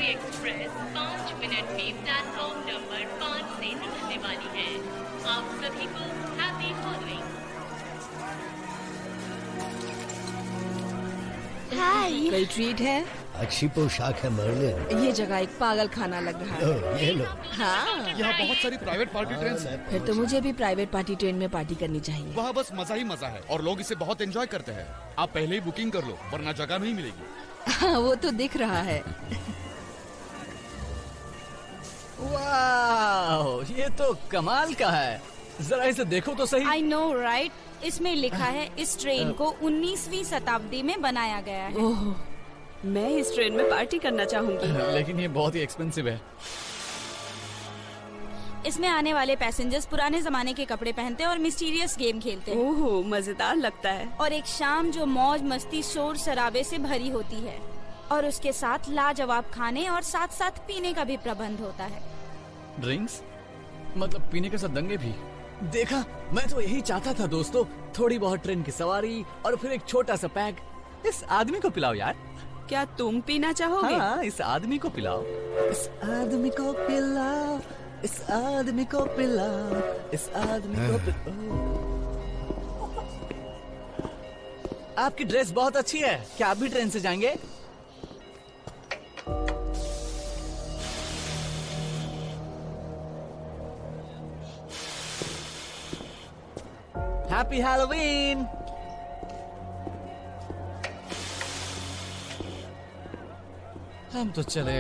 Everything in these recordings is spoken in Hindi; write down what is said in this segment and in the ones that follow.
राजधानी एक्सप्रेस 5 मिनट में प्लेटफॉर्म नंबर 5 से निकलने वाली है। आप सभी को हैप्पी फॉलोइंग। हाय, कोई ट्रीट है? अच्छी पोशाक है मर्लिन। ये जगह एक पागल खाना लग रहा है। ओह, ये लो। हाँ, यहाँ बहुत सारी प्राइवेट पार्टी ट्रेन है। फिर तो मुझे भी प्राइवेट पार्टी ट्रेन में पार्टी करनी चाहिए। वहाँ बस मजा ही मजा है और लोग इसे बहुत एंजॉय करते हैं। आप पहले ही बुकिंग कर लो वरना जगह नहीं मिलेगी। हाँ, वो तो दिख रहा है। वाह, ये तो कमाल का है। जरा इसे देखो तो सही। I know right. इसमें लिखा है इस ट्रेन को 19वीं शताब्दी में बनाया गया है। ओह, मैं इस ट्रेन में पार्टी करना चाहूंगी। लेकिन ये बहुत ही एक्सपेंसिव है। इसमें आने वाले पैसेंजर्स पुराने जमाने के कपड़े पहनते हैं और मिस्टीरियस गेम खेलते हैं। ओहो, मजेदार लगता है। और एक शाम जो मौज मस्ती शोर शराबे से भरी होती है और उसके साथ लाजवाब खाने और साथ साथ पीने का भी प्रबंध होता है। ड्रिंक्स मतलब पीने के साथ दंगे भी। देखा, मैं तो यही चाहता था दोस्तों। थोड़ी बहुत ट्रेन की सवारी और फिर एक छोटा सा पैक। इस आदमी को पिलाओ यार। क्या तुम पीना चाहोगे? हाँ, इस आदमी को पिलाओ। इस आदमी को पिलाओ, इस आदमी को पिलाओ, इस आदमी को पिलाओ। आपकी ड्रेस बहुत अच्छी है। क्या आप भी ट्रेन से जाएंगे? Happy Halloween. हम तो चले।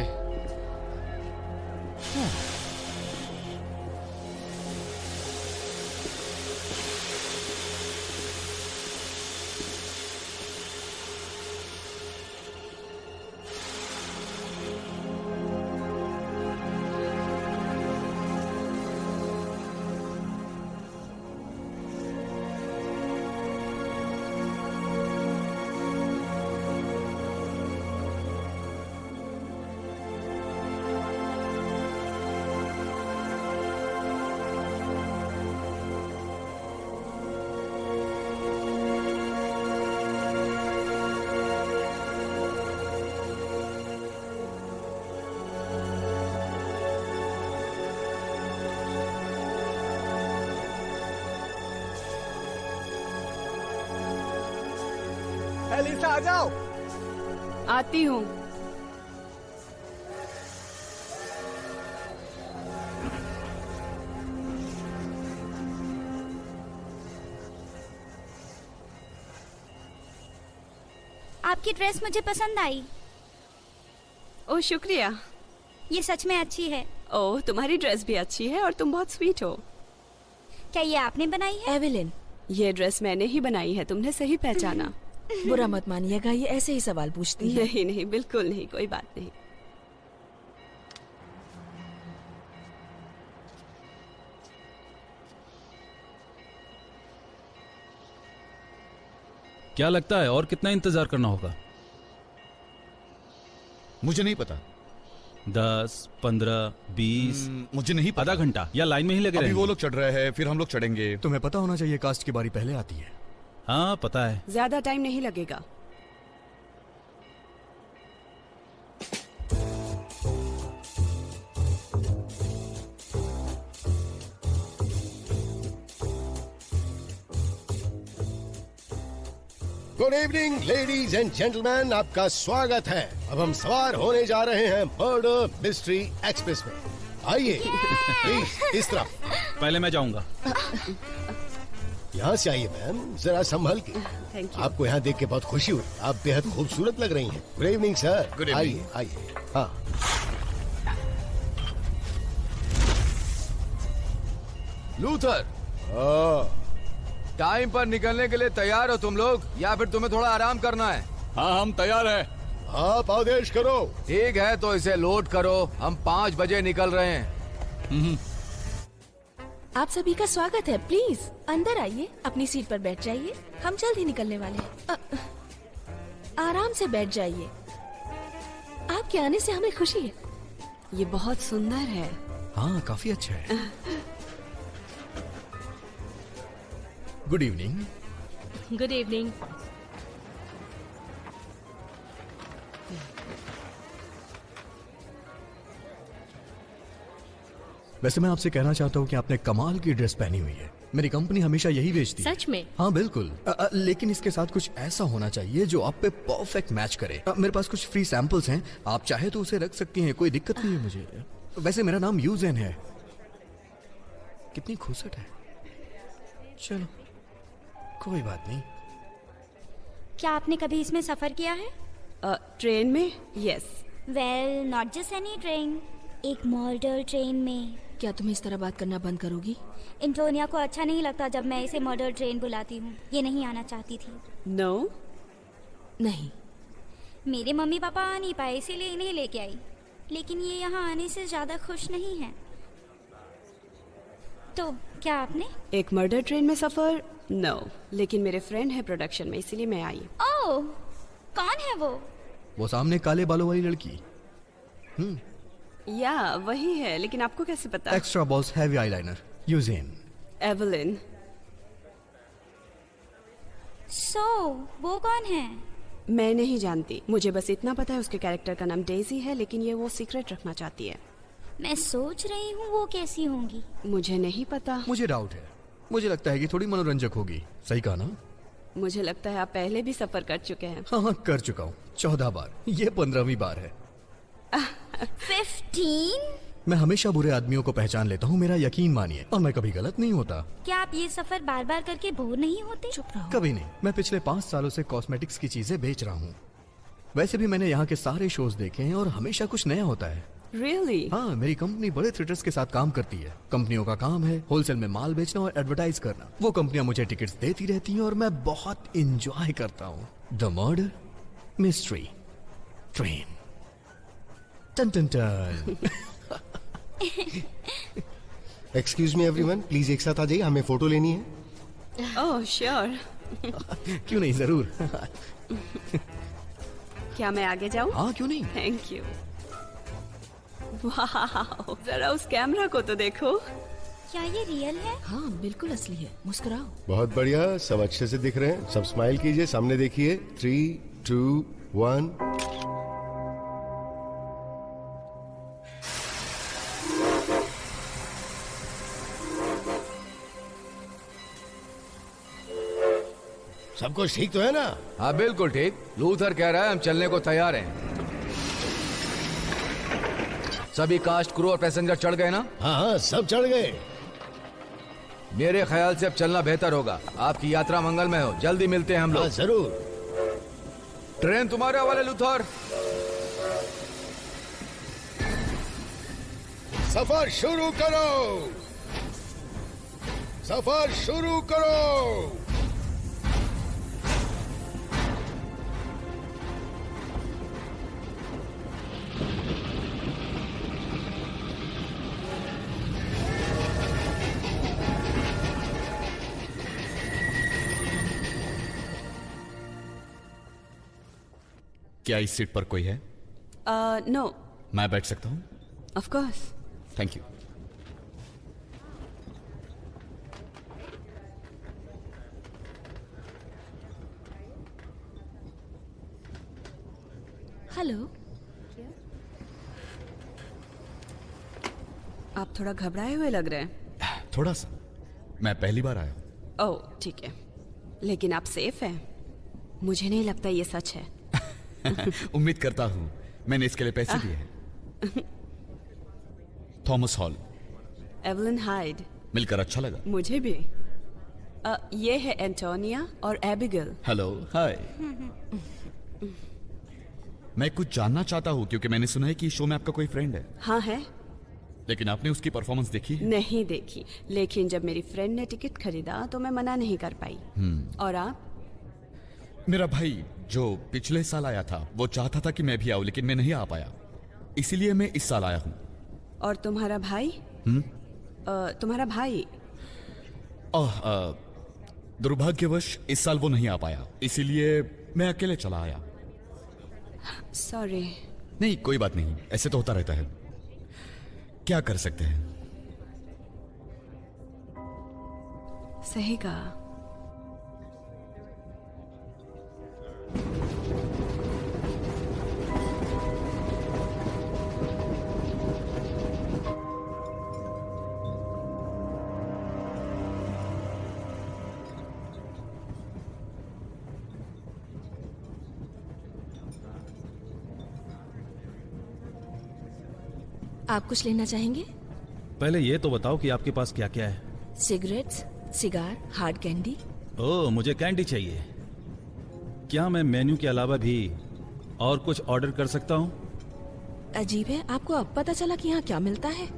एलिसा, आ जाओ। आती हूँ। आपकी ड्रेस मुझे पसंद आई। ओह, शुक्रिया। ये सच में अच्छी है। ओह, तुम्हारी ड्रेस भी अच्छी है और तुम बहुत स्वीट हो। क्या ये आपने बनाई है? एवेलिन, ये ड्रेस मैंने ही बनाई है। तुमने सही पहचाना। बुरा मत मानिएगा, ये ऐसे ही सवाल पूछती है। नहीं नहीं, बिल्कुल नहीं, कोई बात नहीं। क्या लगता है और कितना इंतजार करना होगा? मुझे नहीं पता। 10, 15, 20, मुझे नहीं पता। आधा घंटा या लाइन में ही लगे अभी रहेंगे? वो लोग चढ़ रहे हैं, फिर हम लोग चढ़ेंगे। तुम्हें पता होना चाहिए कास्ट की बारी पहले आती है। हाँ, पता है। ज्यादा टाइम नहीं लगेगा। Good evening ladies and gentleman, आपका स्वागत है। अब हम सवार होने जा रहे हैं मर्डर मिस्ट्री एक्सप्रेस में। आइए प्लीज इस तरफ। पहले मैं जाऊंगा। यहाँ से आइए मैम, जरा संभल के। Thank you. आपको यहाँ देख के बहुत खुशी हुई। आप बेहद खूबसूरत लग रही हैं। Good evening sir. Good evening. आइए आइए। हाँ, लूथर, टाइम पर निकलने के लिए तैयार हो तुम लोग या फिर तुम्हें थोड़ा आराम करना है? हाँ, हम तैयार हैं। आप आदेश करो। ठीक है, तो इसे लोड करो। हम 5 बजे निकल रहे हैं। आप सभी का स्वागत है। प्लीज अंदर आइए, अपनी सीट पर बैठ जाइए। हम जल्द ही निकलने वाले हैं। आराम से बैठ जाइए। आपके आने से हमें खुशी है। ये बहुत सुंदर है। हाँ, काफी अच्छा है। Good evening. Good evening. वैसे मैं आपसे कहना चाहता हूँ कि आपने कमाल की ड्रेस पहनी हुई है। मेरी कंपनी हमेशा यही बेचती है। सच में? हाँ बिल्कुल। लेकिन इसके साथ कुछ ऐसा होना चाहिए जो आप पे परफेक्ट मैच करे। मेरे पास कुछ फ्री सैंपल्स हैं, आप चाहे तो उसे रख सकती हैं, कोई दिक्कत नहीं है मुझे। वैसे मेरा नाम यूजेन है। कितनी खूबसूरत है। चलो कोई बात नहीं। क्या आपने कभी इसमें सफर किया है? ट्रेन में? Yes. Well, not just any train, एक मॉडल ट्रेन में। क्या तुम इस तरह बात करना बंद करोगी? एंटोनिया को अच्छा नहीं लगता जब मैं इसे मॉडल ट्रेन बुलाती हूँ। ये नहीं आना चाहती थी। नो? नहीं। मेरे मम्मी पापा आ नहीं पाए इसीलिए इन्हें लेके आई, लेकिन ये यहाँ आने से ज्यादा खुश नहीं है। तो क्या आपने? एक मर्डर ट्रेन में सफर? नो, लेकिन मेरे फ्रेंड है प्रोडक्शन में, इसीलिए मैं आई। ओह, कौन है वो सामने काले बालों वाली लड़की। या वही है, लेकिन आपको कैसे पता? Extra balls heavy eyeliner, Eugene. Evelyn. वो कौन है? मैं नहीं जानती, मुझे बस इतना पता है उसके कैरेक्टर का नाम डेजी है, लेकिन ये वो सीक्रेट रखना चाहती है। मैं सोच रही हूँ वो कैसी होंगी। मुझे नहीं पता। मुझे डाउट है, मुझे लगता है कि थोड़ी मनोरंजक होगी। सही कहा ना? मुझे लगता है आप पहले भी सफर कर चुके हैं। हाँ कर चुका हूँ 14 बार, ये 15वीं बार है। 15? मैं हमेशा बुरे आदमियों को पहचान लेता हूँ, मेरा यकीन मानिए, और मैं कभी गलत नहीं होता। क्या आप ये सफर बार बार करके बोर नहीं होते? चुप रहो। कभी नहीं। मैं पिछले 5 सालों से कॉस्मेटिक्स की चीजें बेच रहा हूँ। वैसे भी मैंने यहाँ के सारे शोज देखे हैं और हमेशा कुछ नया होता है। Really? हाँ, मेरी कंपनी बड़े थिएटर्स के साथ काम करती है। कंपनियों का काम है होलसेल में माल बेचना और एडवर्टाइज करना। वो कंपनियां मुझे टिकट्स देती रहती हैं और मैं बहुत इंजॉय करता हूँ। The murder mystery train. टन टन टन। एक्सक्यूज मी एवरीवन, प्लीज एक साथ आ जाइए, हमें फोटो लेनी है। Oh sure. क्यों नहीं, जरूर। क्या मैं आगे जाऊँ? हाँ क्यों नहीं। Thank you. वाह, जरा उस कैमरा को तो देखो। क्या ये रियल है? हाँ बिल्कुल असली है, मुस्कुराओ। बहुत बढ़िया, सब अच्छे से दिख रहे हैं। सब स्माइल कीजिए, सामने देखिए। 3, 2, 1। सब कुछ ठीक तो है ना? हाँ बिल्कुल ठीक। लूथर कह रहा है हम चलने को तैयार हैं। सभी कास्ट, क्रू और पैसेंजर चढ़ गए ना? हाँ हाँ, सब चढ़ गए। मेरे ख्याल से अब चलना बेहतर होगा। आपकी यात्रा मंगलमय हो। जल्दी मिलते हैं हम लोग। हाँ जरूर। ट्रेन तुम्हारे हवाले लूथर। सफर शुरू करो, सफर शुरू करो। क्या इस सीट पर कोई है? नो। मैं बैठ सकता हूँ? Of course. Thank you. Hello. आप थोड़ा घबराए हुए लग रहे हैं। थोड़ा सा। मैं पहली बार आया हूँ। ओह ठीक है, लेकिन आप सेफ हैं? मुझे नहीं लगता ये सच है। उम्मीद करता हूँ। मैंने इसके लिए पैसे दिए हैं। Thomas hall. Evelyn hide. मिलकर अच्छा लगा। मुझे भी। ये है एंटोनिया और एबिगेल। हेलो, हाय। मैं कुछ जानना चाहता हूँ क्योंकि मैंने सुना है कि शो में आपका कोई फ्रेंड है। हाँ है। लेकिन आपने उसकी परफॉर्मेंस देखी है? नहीं देखी, लेकिन जब मेरी फ्रेंड ने टिकट खरीदा तो मैं मना नहीं कर पाई। और आप? मेरा भाई जो पिछले साल आया था वो चाहता था कि मैं भी आऊं, लेकिन मैं नहीं आ पाया, इसीलिए मैं इस साल आया हूँ। और तुम्हारा भाई? तुम्हारा भाई? दुर्भाग्यवश इस साल वो नहीं आ पाया, इसीलिए मैं अकेले चला आया। सॉरी। नहीं कोई बात नहीं, ऐसे तो होता रहता है, क्या कर सकते हैं। सही कहा। आप कुछ लेना चाहेंगे? पहले ये तो बताओ कि आपके पास क्या क्या है। Cigarettes, cigar, hard candy. Oh, मुझे कैंडी चाहिए। क्या मैं मेन्यू के अलावा भी और कुछ ऑर्डर कर सकता हूँ? अजीब है, आपको अब पता चला कि यहाँ क्या मिलता है?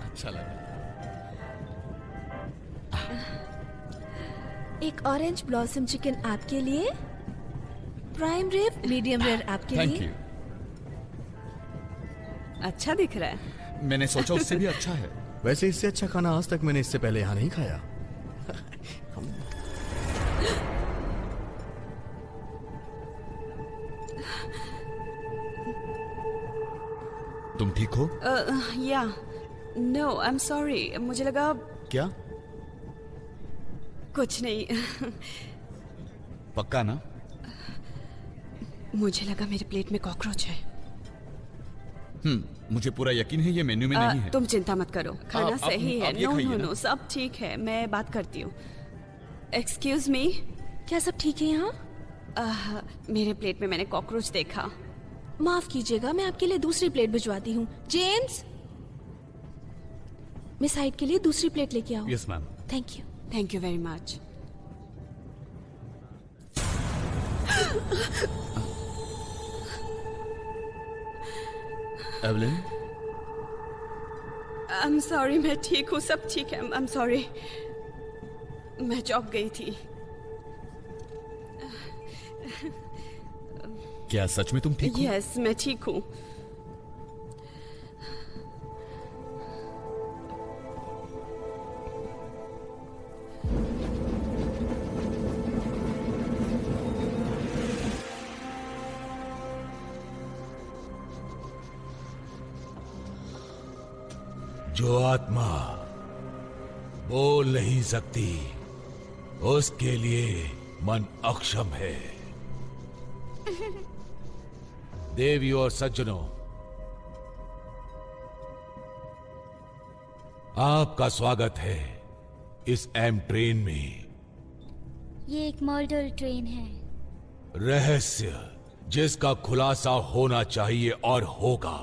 अच्छा लगा। एक ऑरेंज ब्लॉसम चिकन आपके लिए, प्राइम रिब मीडियम रेयर आपके थैंक लिए। यू। अच्छा दिख रहा है। मैंने सोचा उससे भी अच्छा है। वैसे इससे अच्छा खाना आज तक मैंने इससे पहले यहाँ नहीं खाया। तुम ठीक हो? या नो, आई एम सॉरी, मुझे लगा क्या? कुछ नहीं। पक्का ना? मुझे लगा मेरे प्लेट में कॉकरोच है। मुझे पूरा यकीन है ये मेन्यू में नहीं है। तुम चिंता मत करो, खाना आप सही है। ये नो खाइए नो ना। नो, सब ठीक है, मैं बात करती हूँ। एक्सक्यूज मी, क्या सब ठीक है यहाँ? मेरे प्लेट में मैंने कॉकरोच देखा। माफ कीजिएगा, मैं आपके लिए दूसरी प्लेट भिजवाती हूँ। जेम्स, मिस हाइड के लिए दूसरी प्लेट लेके आओ। Yes ma'am. Thank you. Thank you very much. Evelyn, I am sorry, मैं ठीक हूँ, सब ठीक है। आई एम सॉरी, मैं चौंक गई थी। क्या सच में तुम ठीक हो? यस, मैं ठीक हूँ। जो आत्मा बोल नहीं सकती उसके लिए मन अक्षम है। देवियों और सज्जनों, आपका स्वागत है इस एम ट्रेन में। ये एक मर्डर ट्रेन है। रहस्य जिसका खुलासा होना चाहिए और होगा।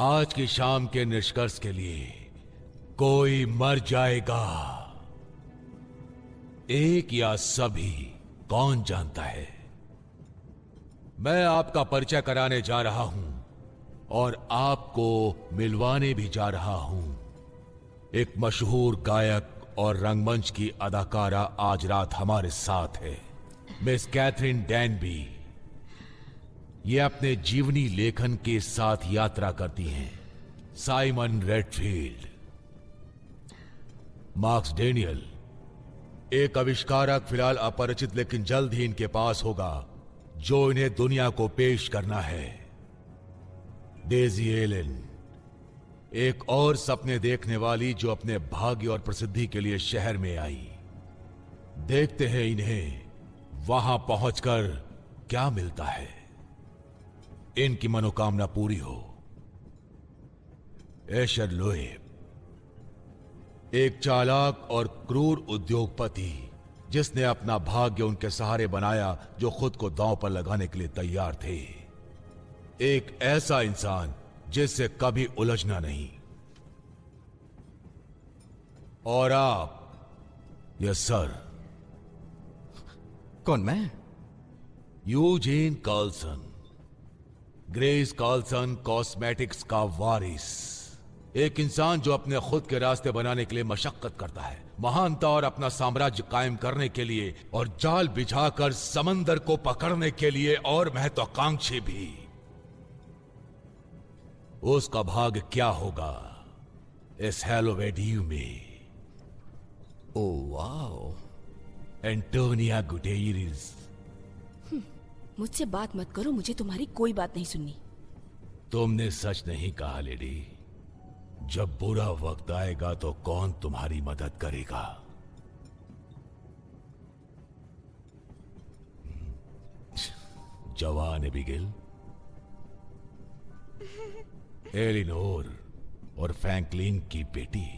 आज की शाम के निष्कर्ष के लिए कोई मर जाएगा, एक या सभी, कौन जानता है। मैं आपका परिचय कराने जा रहा हूं और आपको मिलवाने भी जा रहा हूं। एक मशहूर गायक और रंगमंच की अदाकारा आज रात हमारे साथ है, मिस कैथरीन डैनबी। ये अपने जीवनी लेखन के साथ यात्रा करती हैं। साइमन रेडफील्ड, मार्क्स डेनियल, एक आविष्कारक फिलहाल अपरिचित लेकिन जल्द ही इनके पास होगा जो इन्हें दुनिया को पेश करना है। डेजी एलन, एक और सपने देखने वाली जो अपने भाग्य और प्रसिद्धि के लिए शहर में आई। देखते हैं इन्हें वहां पहुंचकर क्या मिलता है। इनकी मनोकामना पूरी हो। एशर लोएब, एक चालाक और क्रूर उद्योगपति जिसने अपना भाग्य उनके सहारे बनाया जो खुद को दांव पर लगाने के लिए तैयार थे। एक ऐसा इंसान जिससे कभी उलझना नहीं। और आप, यस सर। कौन, मैं? Eugene Carlson, Grace Carlson cosmetics का वारिस। एक इंसान जो अपने खुद के रास्ते बनाने के लिए मशक्कत करता है, महानता और अपना साम्राज्य कायम करने के लिए, और जाल बिछाकर समंदर को पकड़ने के लिए, और महत्वाकांक्षी भी। उसका भाग्य क्या होगा इस हैलोवेडियू में। Oh wow. एंटोनिया गुटेरिस। मुझसे बात मत करो, मुझे तुम्हारी कोई बात नहीं सुननी। तुमने सच नहीं कहा लेडी। जब बुरा वक्त आएगा तो कौन तुम्हारी मदद करेगा? जवान एबिगेल, एलिनोर और फ्रैंकलिन की बेटी,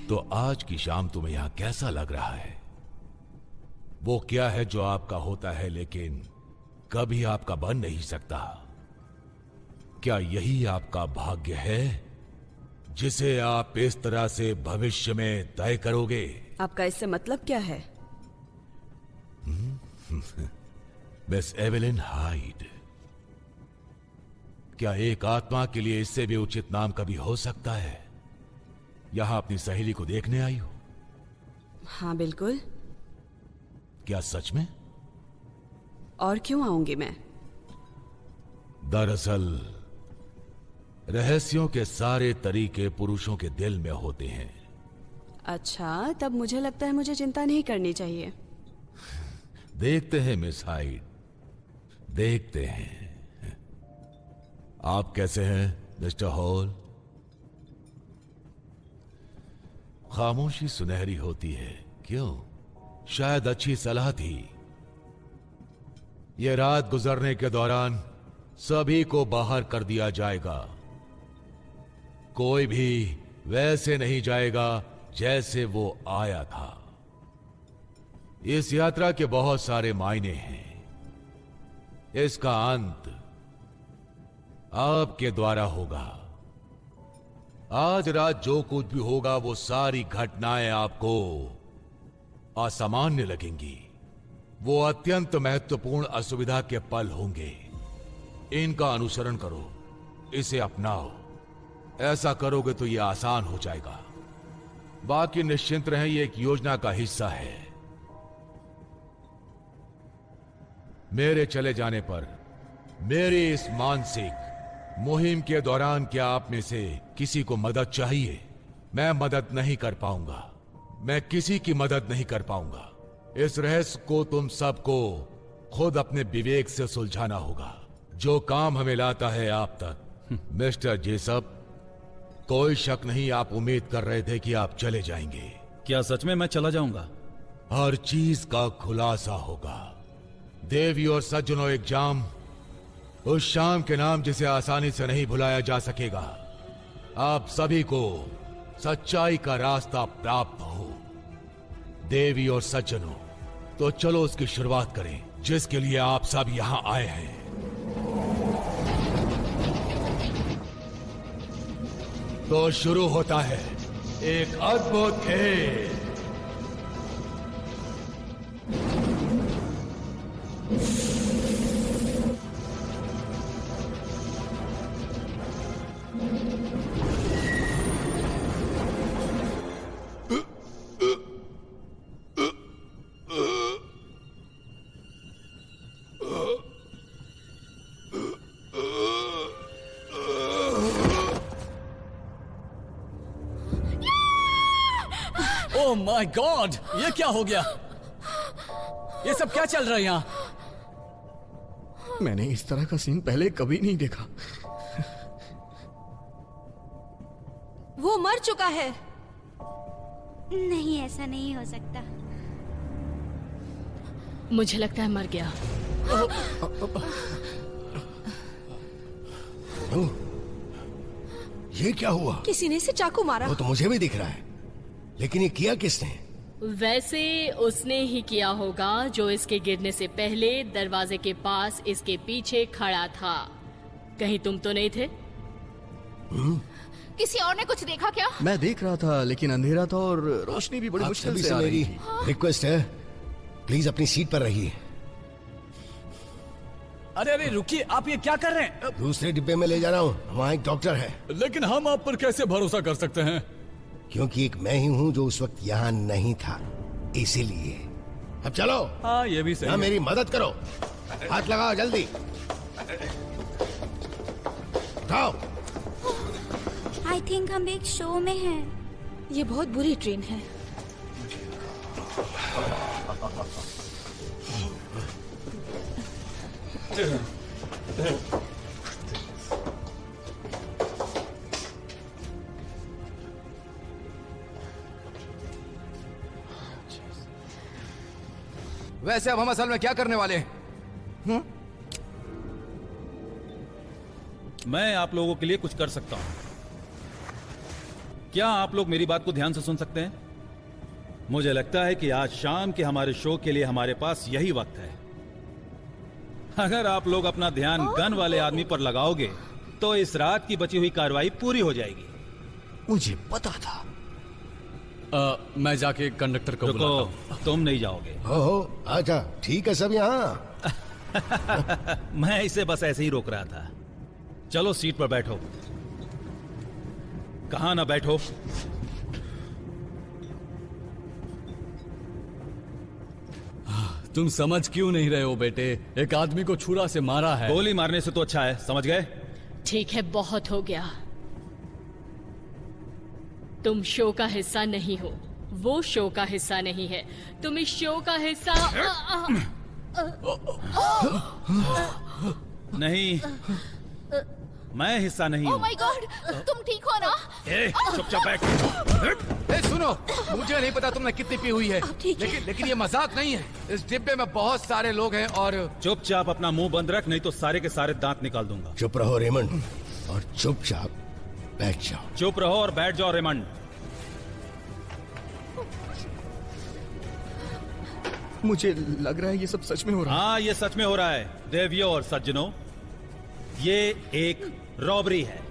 तो आज की शाम तुम्हें यहां कैसा लग रहा है? वो क्या है जो आपका होता है लेकिन कभी आपका बन नहीं सकता? क्या यही आपका भाग्य है जिसे आप इस तरह से भविष्य में तय करोगे? आपका इससे मतलब क्या है? मिस एवेलिन हाइड, क्या एक आत्मा के लिए इससे भी उचित नाम कभी हो सकता है? यहां अपनी सहेली को देखने आई हो? हाँ बिल्कुल। क्या सच में? और क्यों आऊंगी मैं? दरअसल रहस्यों के सारे तरीके पुरुषों के दिल में होते हैं। अच्छा, तब मुझे लगता है मुझे चिंता नहीं करनी चाहिए। देखते हैं मिस हाइड, देखते हैं। आप कैसे हैं मिस्टर हॉल? खामोशी सुनहरी होती है, क्यों? शायद अच्छी सलाह थी। यह रात गुजरने के दौरान सभी को बाहर कर दिया जाएगा। कोई भी वैसे नहीं जाएगा जैसे वो आया था। इस यात्रा के बहुत सारे मायने हैं। इसका अंत आपके द्वारा होगा। आज रात जो कुछ भी होगा वो सारी घटनाएं आपको असामान्य लगेंगी। वो अत्यंत महत्वपूर्ण असुविधा के पल होंगे। इनका अनुसरण करो, इसे अपनाओ। ऐसा करोगे तो यह आसान हो जाएगा। बाकी निश्चिंत रहें, यह एक योजना का हिस्सा है। मेरे चले जाने पर मेरी इस मानसिक मुहिम के दौरान क्या आप में से किसी को मदद चाहिए? मैं मदद नहीं कर पाऊंगा। मैं किसी की मदद नहीं कर पाऊंगा। इस रहस्य को तुम सबको खुद अपने विवेक से सुलझाना होगा। जो काम हमें लाता है आप तक। मिस्टर जेसप, कोई शक नहीं आप उम्मीद कर रहे थे कि आप चले जाएंगे। क्या सच में मैं चला जाऊंगा? हर चीज का खुलासा होगा। देवी और सज्जनों, एक जाम, उस शाम के नाम जिसे आसानी से नहीं भुलाया जा सकेगा। आप सभी को सच्चाई का रास्ता प्राप्त हो। देवी और सज्जनों, तो चलो उसकी शुरुआत करें जिसके लिए आप सब यहां आए हैं। तो शुरू होता है एक अद्भुत खेल। ओह माय गॉड, ये क्या हो गया? ये सब क्या चल रहा है यहाँ? मैंने इस तरह का सीन पहले कभी नहीं देखा। वो मर चुका है। नहीं, ऐसा नहीं हो सकता। मुझे लगता है मर गया। ये क्या हुआ? किसी ने इसे चाकू मारा। वो तो मुझे भी दिख रहा है, लेकिन ये किया किसने? वैसे उसने ही किया होगा जो इसके गिरने से पहले दरवाजे के पास इसके पीछे खड़ा था। कहीं तुम तो नहीं थे? किसी और ने कुछ देखा क्या? मैं देख रहा था, लेकिन अंधेरा था और रोशनी भी बड़ी आप मुश्किल सभी से से आ रही मेरी थी। रिक्वेस्ट है, प्लीज अपनी सीट पर रहिए। अरे अरे रुकिए, आप ये क्या कर रहे हैं? दूसरे डिब्बे में ले जा रहा हूँ, वहाँ एक डॉक्टर है। लेकिन हम आप पर कैसे भरोसा कर सकते हैं? क्योंकि एक मैं ही हूँ जो उस वक्त यहाँ नहीं था, इसीलिए। अब चलो। हाँ, ये भी सही ना है। मेरी मदद करो, हाथ लगाओ जल्दी। उठाओ। आई थिंक हम एक शो में हैं। ये बहुत बुरी ट्रेन है। वैसे अब हम असल में क्या करने वाले हैं? मैं आप लोगों के लिए कुछ कर सकता हूं। क्या आप लोग मेरी बात को ध्यान से सुन सकते हैं? मुझे लगता है कि आज शाम के हमारे शो के लिए हमारे पास यही वक्त है। अगर आप लोग अपना ध्यान गन वाले आदमी पर लगाओगे तो इस रात की बची हुई कार्रवाई पूरी हो जाएगी। मुझे पता था। मैं जाके कंडक्टर को बुलाता हूं। तुम नहीं जाओगे। हो अच्छा ठीक है सब यहाँ। मैं इसे बस ऐसे ही रोक रहा था। चलो सीट पर बैठो। कहां ना बैठो। तुम समझ क्यों नहीं रहे हो बेटे? एक आदमी को छुरा से मारा है। गोली मारने से तो अच्छा है, समझ गए? ठीक है, बहुत हो गया। तुम शो का हिस्सा नहीं हो, वो शो का हिस्सा नहीं है। तुम इस शो का हिस्सा नहीं, मैं हिस्सा नहीं हूँ। ओह माय गॉड, तुम ठीक हो ना? चुपचाप बैठ। सुनो, मुझे नहीं पता तुमने कितनी पी हुई है, लेकिन ये मजाक नहीं है। इस डिब्बे में बहुत सारे लोग हैं और चुपचाप अपना मुंह बंद रख, नहीं तो सारे के सारे दांत निकाल दूंगा। चुप रहो रेमंड और चुपचाप बैठ जाओ। चुप रहो और बैठ जाओ रेमंड। मुझे लग रहा है ये सब सच में हो रहा है। हाँ, ये सच में हो रहा है देवियों और सज्जनों। ये एक रॉबरी है।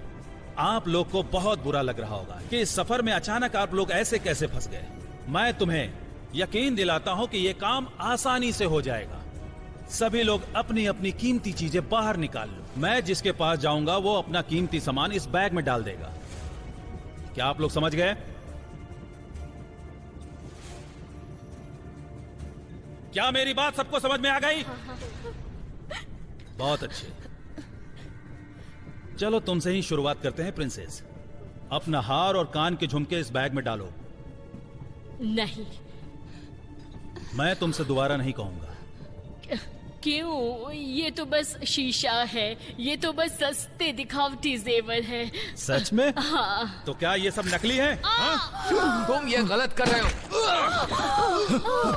आप लोग को बहुत बुरा लग रहा होगा कि इस सफर में अचानक आप लोग ऐसे कैसे फंस गए। मैं तुम्हें यकीन दिलाता हूं कि यह काम आसानी से हो जाएगा। सभी लोग अपनी अपनी कीमती चीजें बाहर निकाल लो। मैं जिसके पास जाऊंगा वो अपना कीमती सामान इस बैग में डाल देगा। क्या आप लोग समझ गए? क्या मेरी बात सबको समझ में आ गई? बहुत अच्छे। चलो तुमसे ही शुरुआत करते हैं प्रिंसेस। अपना हार और कान के झुमके इस बैग में डालो। नहीं। मैं तुमसे दोबारा नहीं कहूंगा। क्यों? ये तो बस शीशा है, ये तो बस सस्ते दिखावटी जेवर है। सच में? हाँ। तो क्या ये सब नकली है? तुम ये गलत कर रहे हो।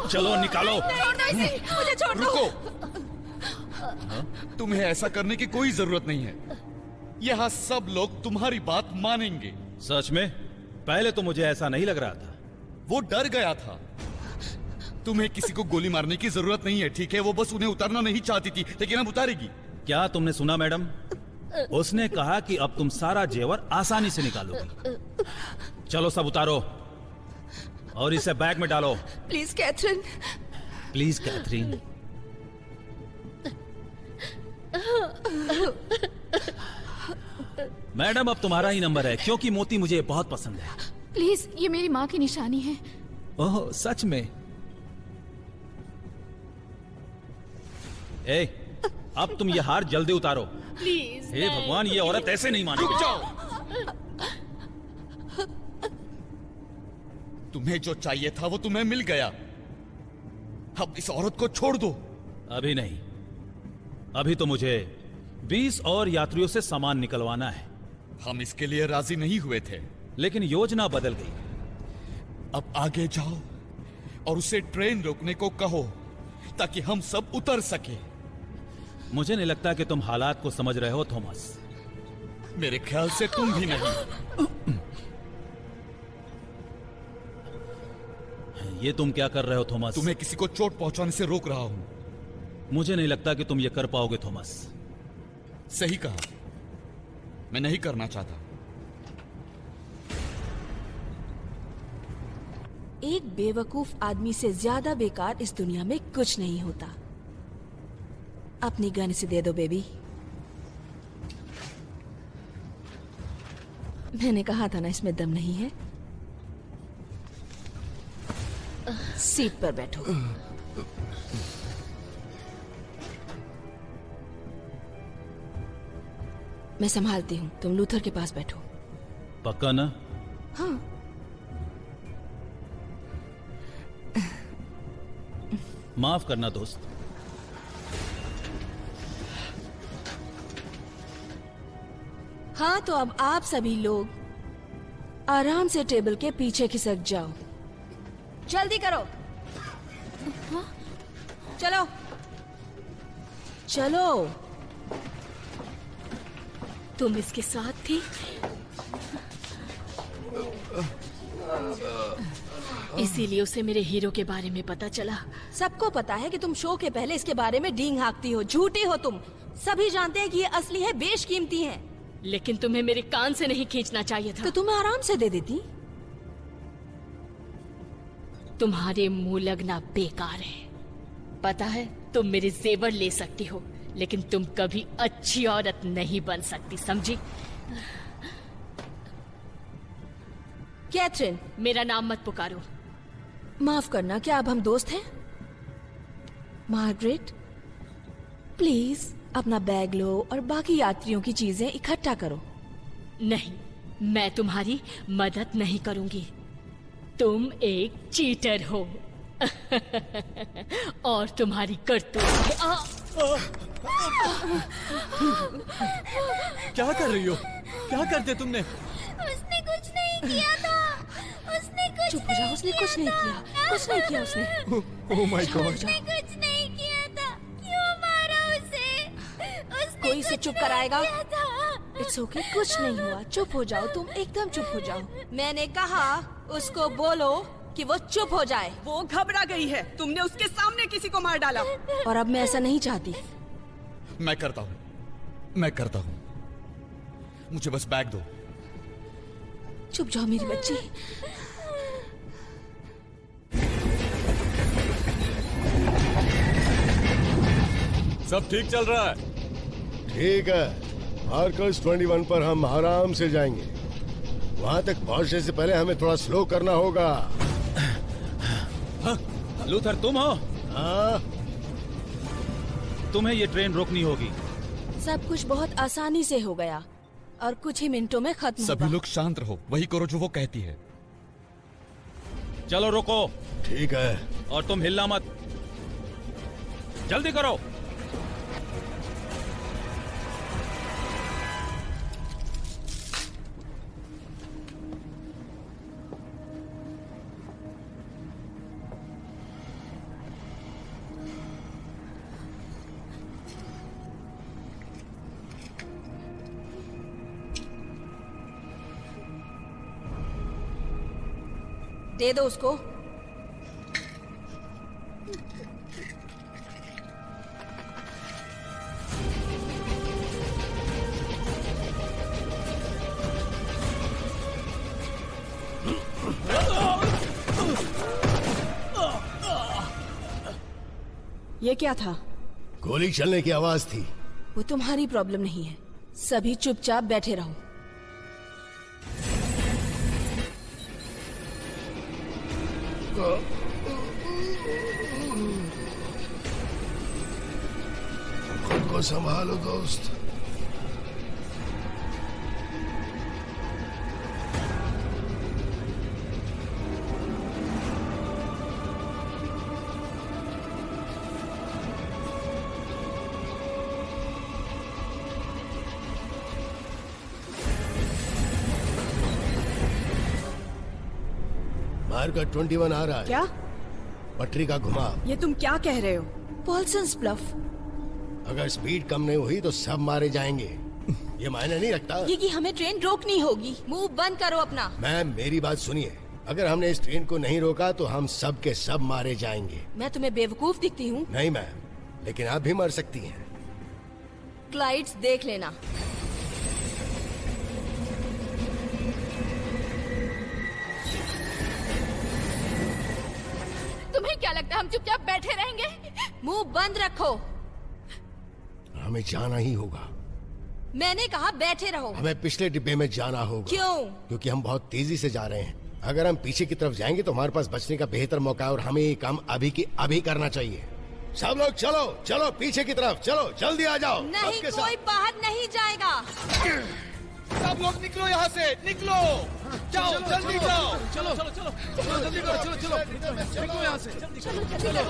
चलो निकालो। मुझे छोड़ दो। रुको। तुम्हें ऐसा करने की कोई जरूरत नहीं है। यहाँ सब लोग तुम्हारी बात मानेंगे। सच में? पहले तो मुझे ऐसा नहीं लग रहा था। वो डर गया था। तुम्हें किसी को गोली मारने की जरूरत नहीं है, ठीक है? वो बस उन्हें उतारना नहीं चाहती थी, लेकिन अब उतारेगी। क्या तुमने सुना मैडम? उसने कहा कि अब तुम सारा जेवर आसानी से निकालोगी। चलो सब उतारो और इसे बैग में डालो। Please Catherine. Please Catherine. Madam अब तुम्हारा ही नंबर है, क्योंकि मोती मुझे बहुत पसंद है। प्लीज, ये मेरी माँ की निशानी है। ओह सच में? ए, अब तुम ये हार जल्दी उतारो। प्लीज। हे भगवान, ये औरत ऐसे नहीं मानेगी। तुम्हें जो चाहिए था वो तुम्हें मिल गया। अब इस औरत को छोड़ दो। अभी नहीं। अभी तो मुझे 20 और यात्रियों से सामान निकलवाना है। हम इसके लिए राजी नहीं हुए थे, लेकिन योजना बदल गई। अब आगे जाओ और उसे ट्रेन रोकने को कहो ताकि हम सब उतर सके। मुझे नहीं लगता कि तुम हालात को समझ रहे हो थॉमस। मेरे ख्याल से तुम भी नहीं। ये तुम क्या कर रहे हो थॉमस? तुम्हें किसी को चोट पहुंचाने से रोक रहा हूं। मुझे नहीं लगता कि तुम ये कर पाओगे थॉमस। सही कहा, मैं नहीं करना चाहता। एक बेवकूफ आदमी से ज्यादा बेकार इस दुनिया में कुछ नहीं होता। अपनी गन से दे दो बेबी। मैंने कहा था ना इसमें दम नहीं है। सीट पर बैठो। मैं संभालती हूँ, तुम लूथर के पास बैठो। पक्का ना? हाँ। माफ करना दोस्त। हाँ, तो अब आप सभी लोग आराम से टेबल के पीछे खिसक जाओ। जल्दी करो। चलो चलो। तुम इसके साथ थी? इसीलिए उसे मेरे हीरो के बारे में पता चला। सबको पता है कि तुम शो के पहले इसके बारे में डींग हाँकती हो, झूठी हो तुम। सभी जानते हैं कि ये असली है, बेशकीमती है। लेकिन तुम्हें मेरे कान से नहीं खींचना चाहिए था। तो तुम्हें आराम से दे देती। तुम्हारे मुंह लगना बेकार है। पता है, तुम मेरे जेवर ले सकती हो, लेकिन तुम कभी अच्छी औरत नहीं बन सकती, समझी? कैथरीन, मेरा नाम मत पुकारो। माफ करना, क्या अब हम दोस्त हैं? मार्गरेट, प्लीज अपना बैग लो और बाकी यात्रियों की चीजें इकट्ठा करो। नहीं, मैं तुम्हारी मदद नहीं करूंगी। तुम एक चीटर हो और तुम्हारी करतूत। क्या कर रही हो? क्या करते तुमने? उसने कुछ नहीं किया था। उसने कुछ चुप हो जाओ, उसने कुछ नहीं किया, कुछ नहीं किया उसने। Oh my God. उसने कुछ नहीं किया था। क्यों मारा उसे? उसने कोई इसे चुप कराएगा? किया था। इट्स ओके, कुछ नहीं हुआ। चुप हो जाओ, तुम एकदम चुप हो जाओ। मैंने कहा उसको बोलो कि वो चुप हो जाए। वो घबरा गई है, तुमने उसके सामने किसी को मार डाला। और अब मैं ऐसा नहीं चाहती। मैं करता हूँ, मैं करता हूँ। मुझे बस बैग दो। चुप जाओ मेरी बच्ची। सब ठीक चल रहा है? ठीक है, मार्कस 21 पर हम आराम से जाएंगे। वहां तक पहुंचने से पहले हमें थोड़ा स्लो करना होगा। लूथर, तुम हो? हाँ? तुम्हें ये ट्रेन रोकनी होगी। सब कुछ बहुत आसानी से हो गया और कुछ ही मिनटों में खत्म सभी होगा। लोग शांत रहो, वही करो जो वो कहती है। चलो रोको। ठीक है। और तुम हिलना मत, जल्दी करो। दे दो उसको। ये क्या था? गोली चलने की आवाज थी। वो तुम्हारी प्रॉब्लम नहीं है। सभी चुपचाप बैठे रहो। खुद को संभालो दोस्त। मार्कस 21 आ रहा है। क्या? पटरी का घुमाव। ये तुम क्या कह रहे हो? पॉल्सन्स ब्लफ। अगर स्पीड कम नहीं हुई तो सब मारे जाएंगे। ये मायने नहीं रखता। ये कि हमें ट्रेन रोकनी होगी। मुंह बंद करो अपना। मैम, मेरी बात सुनिए। अगर हमने इस ट्रेन को नहीं रोका तो हम सब के सब मारे जाएंगे। मैं तुम्हें बेवकूफ दिखती हूँ? नहीं मैम, लेकिन आप भी मर सकती हैं। क्लाइड्स देख लेना। तुम्हें क्या लगता है हम चुपचाप बैठे रहेंगे? मुंह बंद रखो। हमें जाना ही होगा। मैंने कहा बैठे रहो। हमें पिछले डिब्बे में जाना होगा। क्यों? क्योंकि हम बहुत तेजी से जा रहे हैं। अगर हम पीछे की तरफ जाएंगे तो हमारे पास बचने का बेहतर मौका है और हमें ये काम अभी की अभी करना चाहिए। सब लोग चलो चलो, पीछे की तरफ चलो, जल्दी आ जाओ। नहीं, सबके कोई बाहर नहीं जाएगा। सब लोग निकलो यहाँ से, निकलो। जाओ, जल्दी जाओ। चलो चलो चलो चलो, जल्दी करो। चलो चलो निकलो यहाँ से। चलो चलो चलो चलो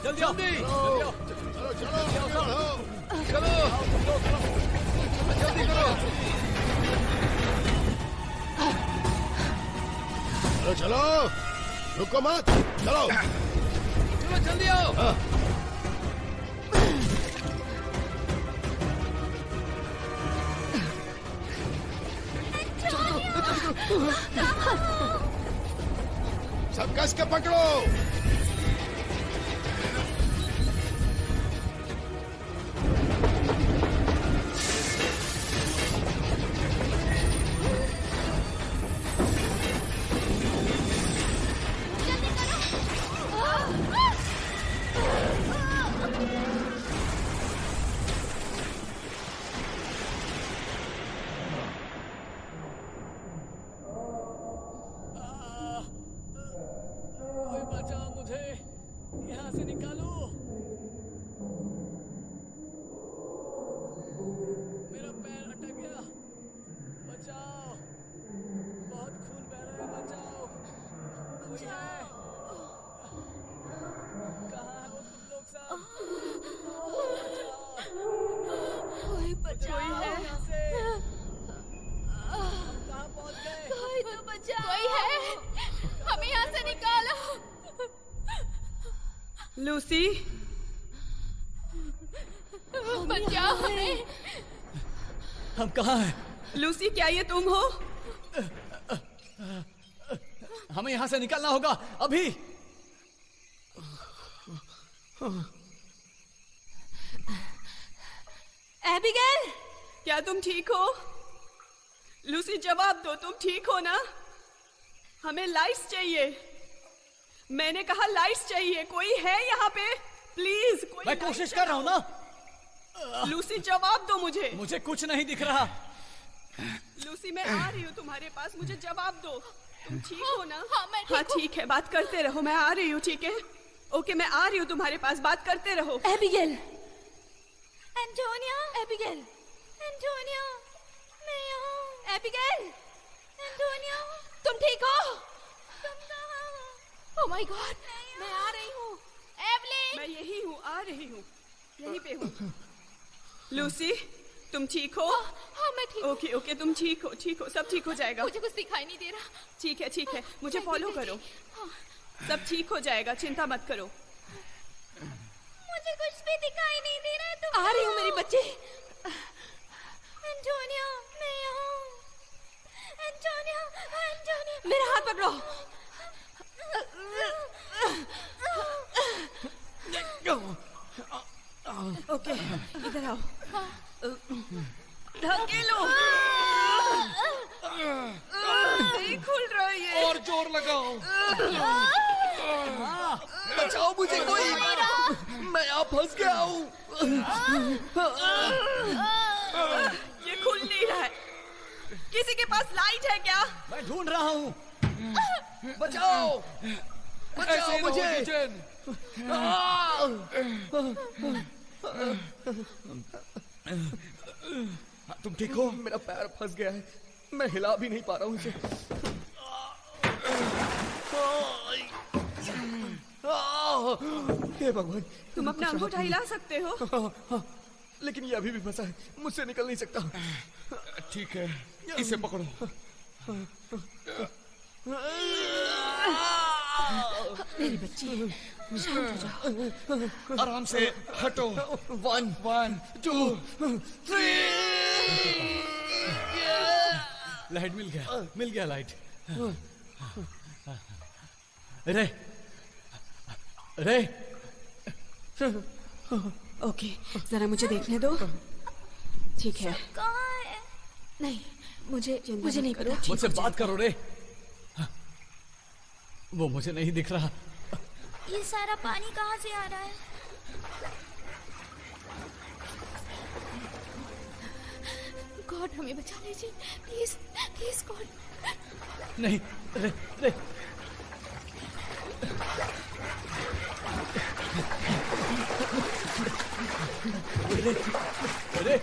जल्दी आओ। चलो जल्दी करो। चलो चलो। रुको मत, चलो चलो जल्दी आओ। सब कस के पकड़ो। कोई बचाओ मुझे, यहाँ से निकालो। मेरा पैर अटक गया, बचाओ। बहुत खून बह रहा है, बचाओ। कोई है? कहाँ है वो तुम लोग सब? बचाओ। कोई है यहाँ से? कहाँ पहुँच गए? कोई तो बचाओ। कोई है? हमें यहाँ से निकालो। लूसी, बचाओ हमें। हम कहाँ हैं? लूसी क्या ये तुम हो? हमें यहाँ से निकलना होगा अभी। एबिगेल, क्या तुम ठीक हो? लूसी जवाब दो, तुम ठीक हो ना? हमें लाइट्स चाहिए। मैंने कहा लाइट्स चाहिए। कोई है यहाँ पे? प्लीज कोई। मैं कोशिश कर रहा हूँ ना। लूसी जवाब दो मुझे। मुझे कुछ नहीं दिख रहा। लूसी मैं आ रही हूँ तुम्हारे पास, मुझे जवाब दो। तुम ठीक हो ना? हाँ, मैं ठीक हाँ ठीक है, बात करते रहो। मैं आ रही हूँ, ठीक है? ओके, मैं आ रही हूँ तुम्हारे पास, बात करते रहो। एबिगेल, एंटोनिया, एबिगेल, एंटोनिया, मैं यहाँ। एबिगेल, एंटोनिया, तुम ठीक हो? तुम कहाँ हो? ओह माय गॉड, मैं आ रही हूँ। एवलिन, मैं यही हूँ, आ रही हूँ, यहीं पे हूँ। लूसी, तुम ठीक हो? हाँ मैं ठीक हूँ। ओके ओके, तुम ठीक हो, ठीक हो, सब ठीक हो जाएगा। मुझे कुछ दिखाई नहीं दे रहा। ठीक है ठीक है, मुझे मैं फॉलो ठीक करो। हाँ। सब ठीक हो जाएगा, चिंता मत करो। मुझे कुछ भी दिखाई नहीं दे रहा है। तुम आ रही हूँ मेरी बच्ची। एंटोनिया, मैं यहाँ हूँ। एंटोनिया, एंटोनिया, मेरा हाथ पकड़ो। ओके, इधर आओ। ढकेलो। नहीं खुल रहा है ये। और जोर लगाओ। बचाओ मुझे कोई, मैं यहाँ फंस गया हूँ। ये खुल नहीं रहा है। किसी के पास लाइट है क्या? मैं ढूंढ रहा हूँ। बचाओ, बचाओ मुझे। तुम ठीक हो? मेरा पैर फंस गया है, मैं हिला भी नहीं पा रहा हूँ इसे। हे भगवान, तुम अपना अंगूठा हिला सकते हो? हाँ, लेकिन ये अभी भी फंसा है, मुझसे निकल नहीं सकता। ठीक है, इसे पकड़ो। मेरी बच्ची, शांत हो जाओ। आराम से हटो। 1 2 3। लाइट मिल गया लाइट। रे, रे, ओके, जरा मुझे देखने दो। ठीक है। कहाँ है? नहीं, मुझे नहीं करो। पता। मुझसे बात करो रे। वो मुझे नहीं दिख रहा। ये सारा पानी कहाँ से आ रहा है? गॉड हमें बचा लीजिए, प्लीज प्लीज गॉड। नहीं, रे, रे। रे,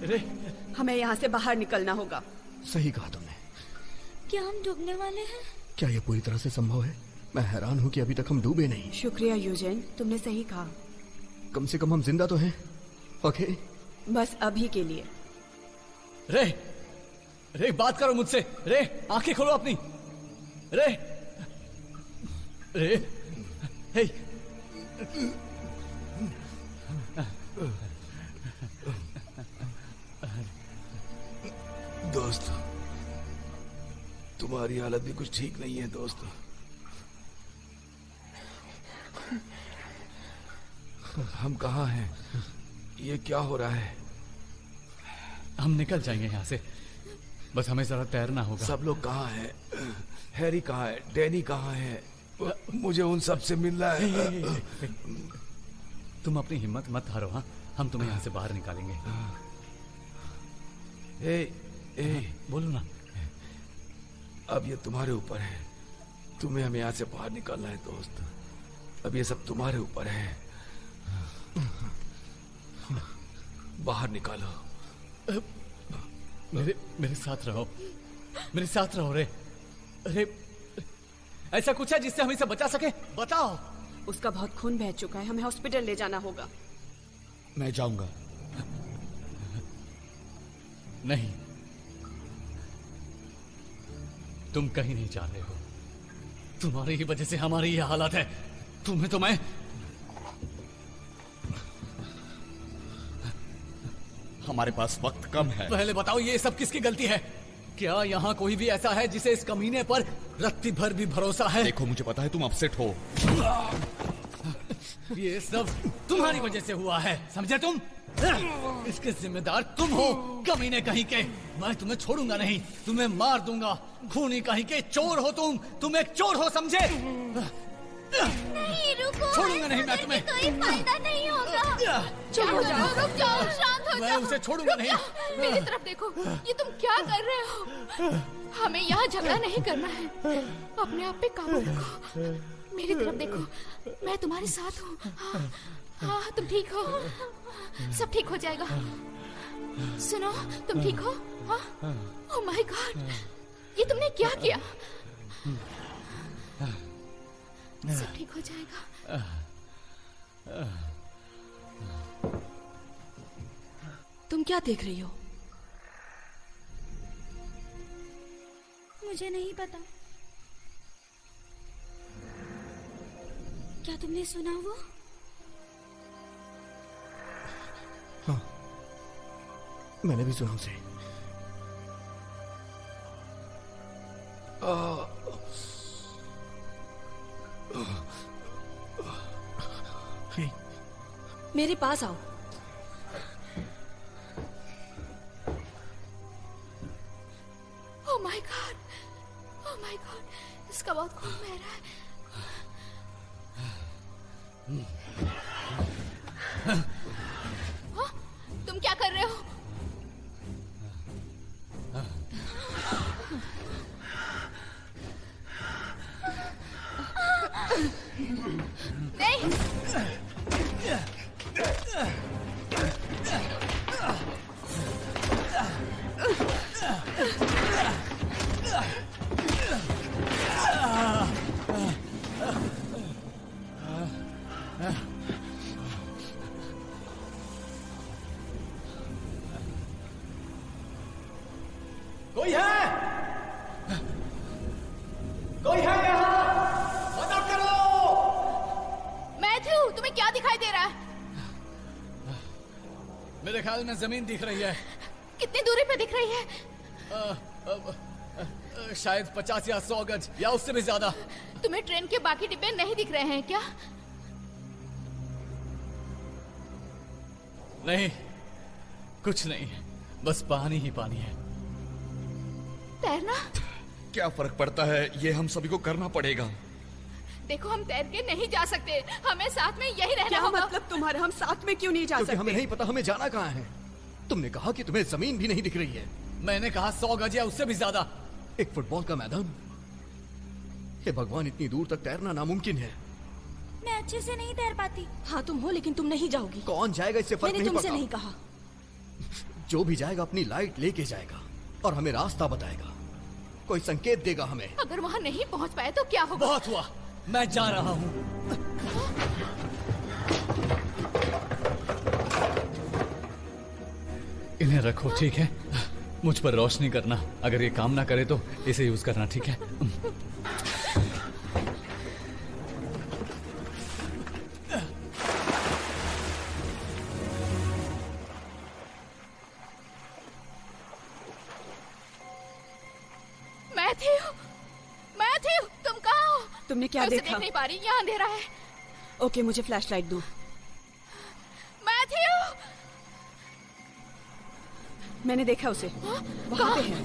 रे, हमें यहाँ से बाहर निकलना होगा। सही कहा तुमने। क्या हम डूबने वाले हैं? क्या ये पूरी तरह से संभव है? मैं हैरान हूँ कि अभी तक हम डूबे नहीं। शुक्रिया यूजेन, तुमने सही कहा। कम से कम हम जिंदा तो हैं। ओके, बस अभी के लिए। रे, रे, बात करो मुझसे। रे, आंखें खोलो अपनी। रे रे हे दोस्त, तुम्हारी हालत भी कुछ ठीक नहीं है दोस्त। हम कहाँ हैं? ये क्या हो रहा है? हम निकल जाएंगे यहाँ से, बस हमें जरा तैरना होगा। सब लोग कहाँ हैं? हैरी कहाँ है? डैनी कहाँ है? मुझे उन सब से मिलना है। तुम अपनी हिम्मत मत हारो। हाँ, हम तुम्हें यहाँ से बाहर निकालेंगे। बोलो ना। अब ये तुम्हारे ऊपर है, तुम्हें हमें यहाँ से बाहर निकालना है दोस्त। अब ये सब तुम्हारे ऊपर है, बाहर निकालो। मेरे साथ रहो, मेरे साथ रहो रे। अरे ऐसा कुछ है जिससे हम इसे बचा सके? बताओ। उसका बहुत खून बह चुका है, हमें हॉस्पिटल ले जाना होगा। मैं जाऊंगा। नहीं, तुम कहीं नहीं जा रहे हो। तुम्हारी ही वजह से हमारी ये हालत है। तुम्हें तो मैं हमारे पास वक्त कम है। पहले बताओ, ये सब किसकी गलती है? क्या यहाँ कोई भी ऐसा है जिसे इस कमीने पर रत्ती भर भी भरोसा है? देखो, मुझे पता है तुम अपसेट हो। ये सब तुम्हारी वजह से हुआ है, समझे तुम? इसके जिम्मेदार तुम हो, कमीने कहीं के। मैं तुम्हें छोड़ूंगा नहीं, तुम्हें मार दूंगा। खूनी कहीं के चोर हो तुम एक चोर हो, समझे? नहीं, रुको। छोड़ूंगा नहीं मैं तुम्हें। कोई फायदा नहीं होगा। चुप हो जाओ। रुक जाओ, शांत हो जाओ। मैं उसे छोड़ूंगा नहीं। मेरी तरफ देखो, ये तुम क्या कर रहे हो? हमें यहाँ झगड़ा नहीं करना है, अपने आप पे काबू रखो। मेरी तरफ देखो, मैं तुम्हारे साथ हूँ। हाँ, तुम ठीक हो, सब ठीक हो जाएगा। सुनो, तुम ठीक हो? हाँ? ओह माय गॉड, ये तुमने क्या किया? सब ठीक हो जाएगा। तुम क्या देख रही हो? मुझे नहीं पता। क्या तुमने सुना वो? हाँ, मैंने भी सुना उसे। मेरे पास आओ। Oh my God, oh my God, इसका बहुत खून बह रहा है। हाँ? तुम क्या कर रहे हो? नहीं। कोई है? कोई है यहाँ? मदद करो! मैथ्यू, तुम्हें क्या दिखाई दे रहा है? मेरे ख्याल में जमीन दिख रही है। कितनी दूरी पे दिख रही है? शायद 50 या 100 गज या उससे भी ज्यादा। तुम्हें ट्रेन के बाकी डिब्बे नहीं दिख रहे हैं क्या? नहीं, कुछ नहीं, बस पानी ही पानी है। तैरना? क्या फर्क पड़ता है, ये हम सभी को करना पड़ेगा। देखो, हम तैर के नहीं जा सकते, हमें साथ में यही रहना क्या होगा। मतलब तुम्हारा? हम साथ में क्यों नहीं जा क्योंकि सकते? हमें नहीं पता हमें जाना कहाँ है। तुमने कहा कि तुम्हें जमीन भी नहीं दिख रही है। मैंने कहा 100 गज या उससे भी ज्यादा। एक फुटबॉल का मैदान। हे भगवान, इतनी दूर तक तैरना नामुमकिन है। मैं अच्छे से नहीं तैर पाती। हाँ, तुम हो, लेकिन तुम नहीं जाओगी। कौन जाएगा, इससे फर्क मैंने नहीं तुमसे पड़ता। नहीं कहा। जो भी जाएगा अपनी लाइट लेके जाएगा और हमें रास्ता बताएगा, कोई संकेत देगा हमें। अगर वहाँ नहीं पहुँच पाए तो क्या होगा? बहुत हुआ, मैं जा रहा हूँ। इन्हें रखो, ठीक है? मुझ पर रोशनी करना। अगर ये काम ना करे तो इसे यूज करना, ठीक है? तुमने क्या मैं उसे देखा? देख नहीं पा रही, यहाँ अंधेरा है। ओके, मुझे फ्लैशलाइट दो। मैथ्यू! मैंने देखा उसे, वहाँ पे है।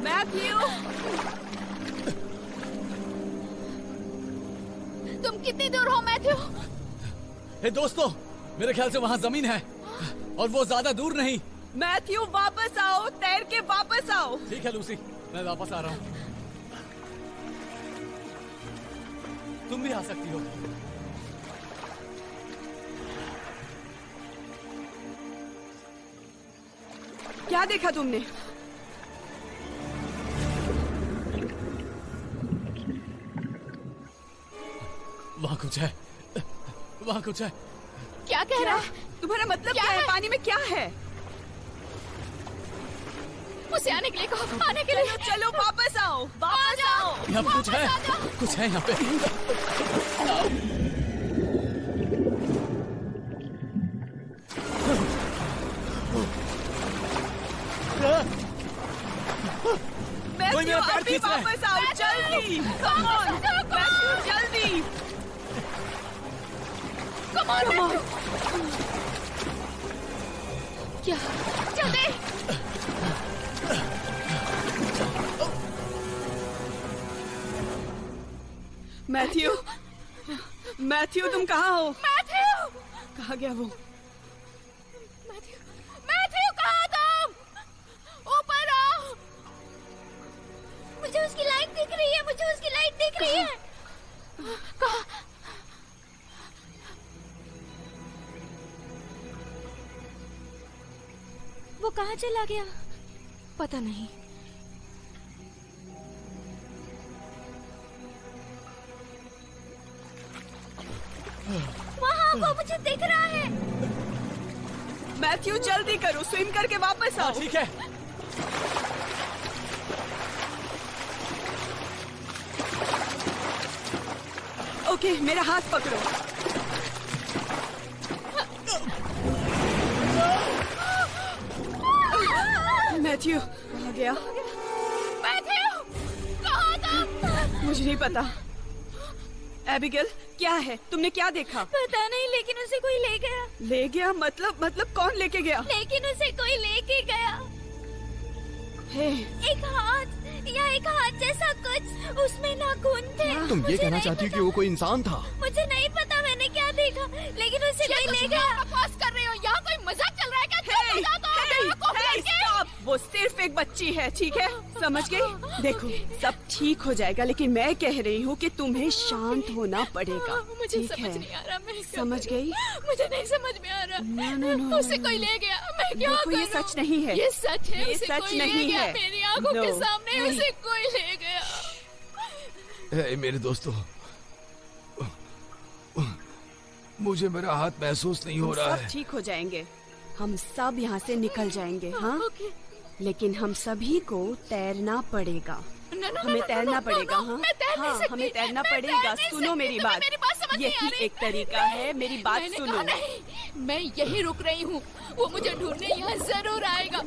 मैथ्यू! तुम कितनी दूर हो मैथ्यू? हे दोस्तों, मेरे ख्याल से वहाँ जमीन है और वो ज्यादा दूर नहीं। मैथ्यू वापस आओ, तैर के वापस आओ। ठीक है लूसी, मैं वापस आ रहा हूँ। तुम भी आ सकती हो। क्या देखा तुमने? वहाँ कुछ है, वहाँ कुछ है। क्या कह रहा है? तुम्हारा मतलब क्या है? पानी में क्या है? उसे आने के लिए कहो, आने के लिए। चलो वापस आओ, वापस आओ। यहाँ पे कुछ है, कुछ है यहाँ पे। कोई मेरा पैर खींच रहा है। वापस आओ, जल्दी। Come on, मैथ्यू, जल्दी। Come on. क्या? जल्दी। मैथ्यू, मैथ्यू तुम कहाँ हो? मैथ्यू! कहाँ गया वो? मैथ्यू, मैथ्यू कहाँ तुम? ऊपर आओ। मुझे उसकी लाइट दिख रही है, मुझे उसकी लाइट दिख रही है। कहाँ? वो कहाँ चला गया? पता नहीं। वहाँ वो मुझे दिख रहा है। मैथ्यू जल्दी करो, स्विम करके वापस आओ। ठीक है। ओके, मेरा हाथ पकड़ो। मैथ्यू कहाँ गया? मैथ्यू, कहाँ तुम? मुझे नहीं पता। एबिगेल, क्या है? तुमने क्या देखा? पता नहीं, लेकिन उसे कोई ले गया। ले गया? मतलब कौन लेके गया? लेकिन उसे कोई लेके गया। हे, एक हाथ या एक हाथ जैसा कुछ, उसमें नाखून थे। तुम ये कहना चाहती हो कि वो कोई इंसान था? मुझे नहीं पता मैंने क्या देखा, लेकिन उसे कोई ले गया। बकवास कर रही हो? यहाँ कोई मजाक चल रहा है क्या? स्टॉप! वो सिर्फ एक बच्ची है, ठीक है? समझ गई? देखो, सब ठीक हो जाएगा, लेकिन मैं कह रही हूँ कि तुम्हें शांत होना पड़ेगा। मुझे ठीक समझ है? नहीं आ रहा, मैं क्या समझ करूं? गई? मुझे नहीं समझ में आ रहा। No, उसे कोई ले गया, मैं क्या देखो, ये करूं? सच नहीं है। ये सच है, ये उसे सच कोई ले नहीं गया। है। मेरी आंखों के No, सामने नहीं। उसे कोई ले गया। मेरे दोस्तों, मुझे मेरा हाथ महसूस नहीं हो रहा सब है। ठीक हो जाएंगे, हम सब यहाँ से निकल जाएंगे। हाँ, ओके। लेकिन हम सभी को तैरना पड़ेगा। हमें तैरना पड़ेगा। हाँ, मैं तैर नहीं हाँ, सकती। हमें तैरना मैं पड़ेगा। तैर नहीं सुनो सकती, मेरी तुम्हें बात। मेरी बात समझ नहीं आ यही रही। एक तरीका है, मेरी बात मैंने सुनो। कहा नहीं, मैं यही रुक रही हूँ। वो मुझे ढूंढने यहाँ जरूर आएगा।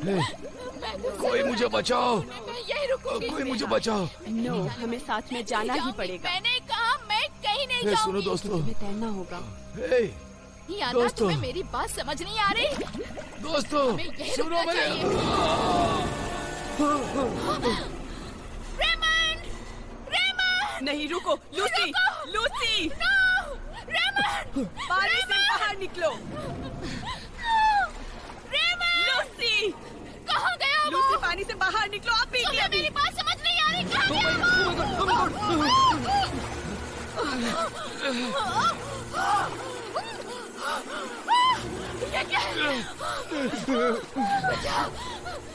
कोई मुझे बचाओ, मैं यही रुकूंगी। कोई मुझे बचाओ। नो, हमें साथ में जाना ही पड़ेगा। मैंने कहा मैं कहीं नहीं सुनो जाऊंगी। दोस्तों, हमें तैरना होगा। याना, दोस्तों। तुम्हें मेरी बात समझ नहीं आ रही? दोस्तों हमें यही सुनो रुकना मेरे। चाहिए। रेमंड! रेमंड! नहीं, रुको। Lucy, Lucy, Raymond! पानी से बाहर निकलो। रेमंड! लूसी, कहाँ गया वो? लूसी, पानी से बाहर निकलो। आप भी तुम्हें मेरी बात समझ नहीं आ रही? कहाँ गया वो? ये क्या है?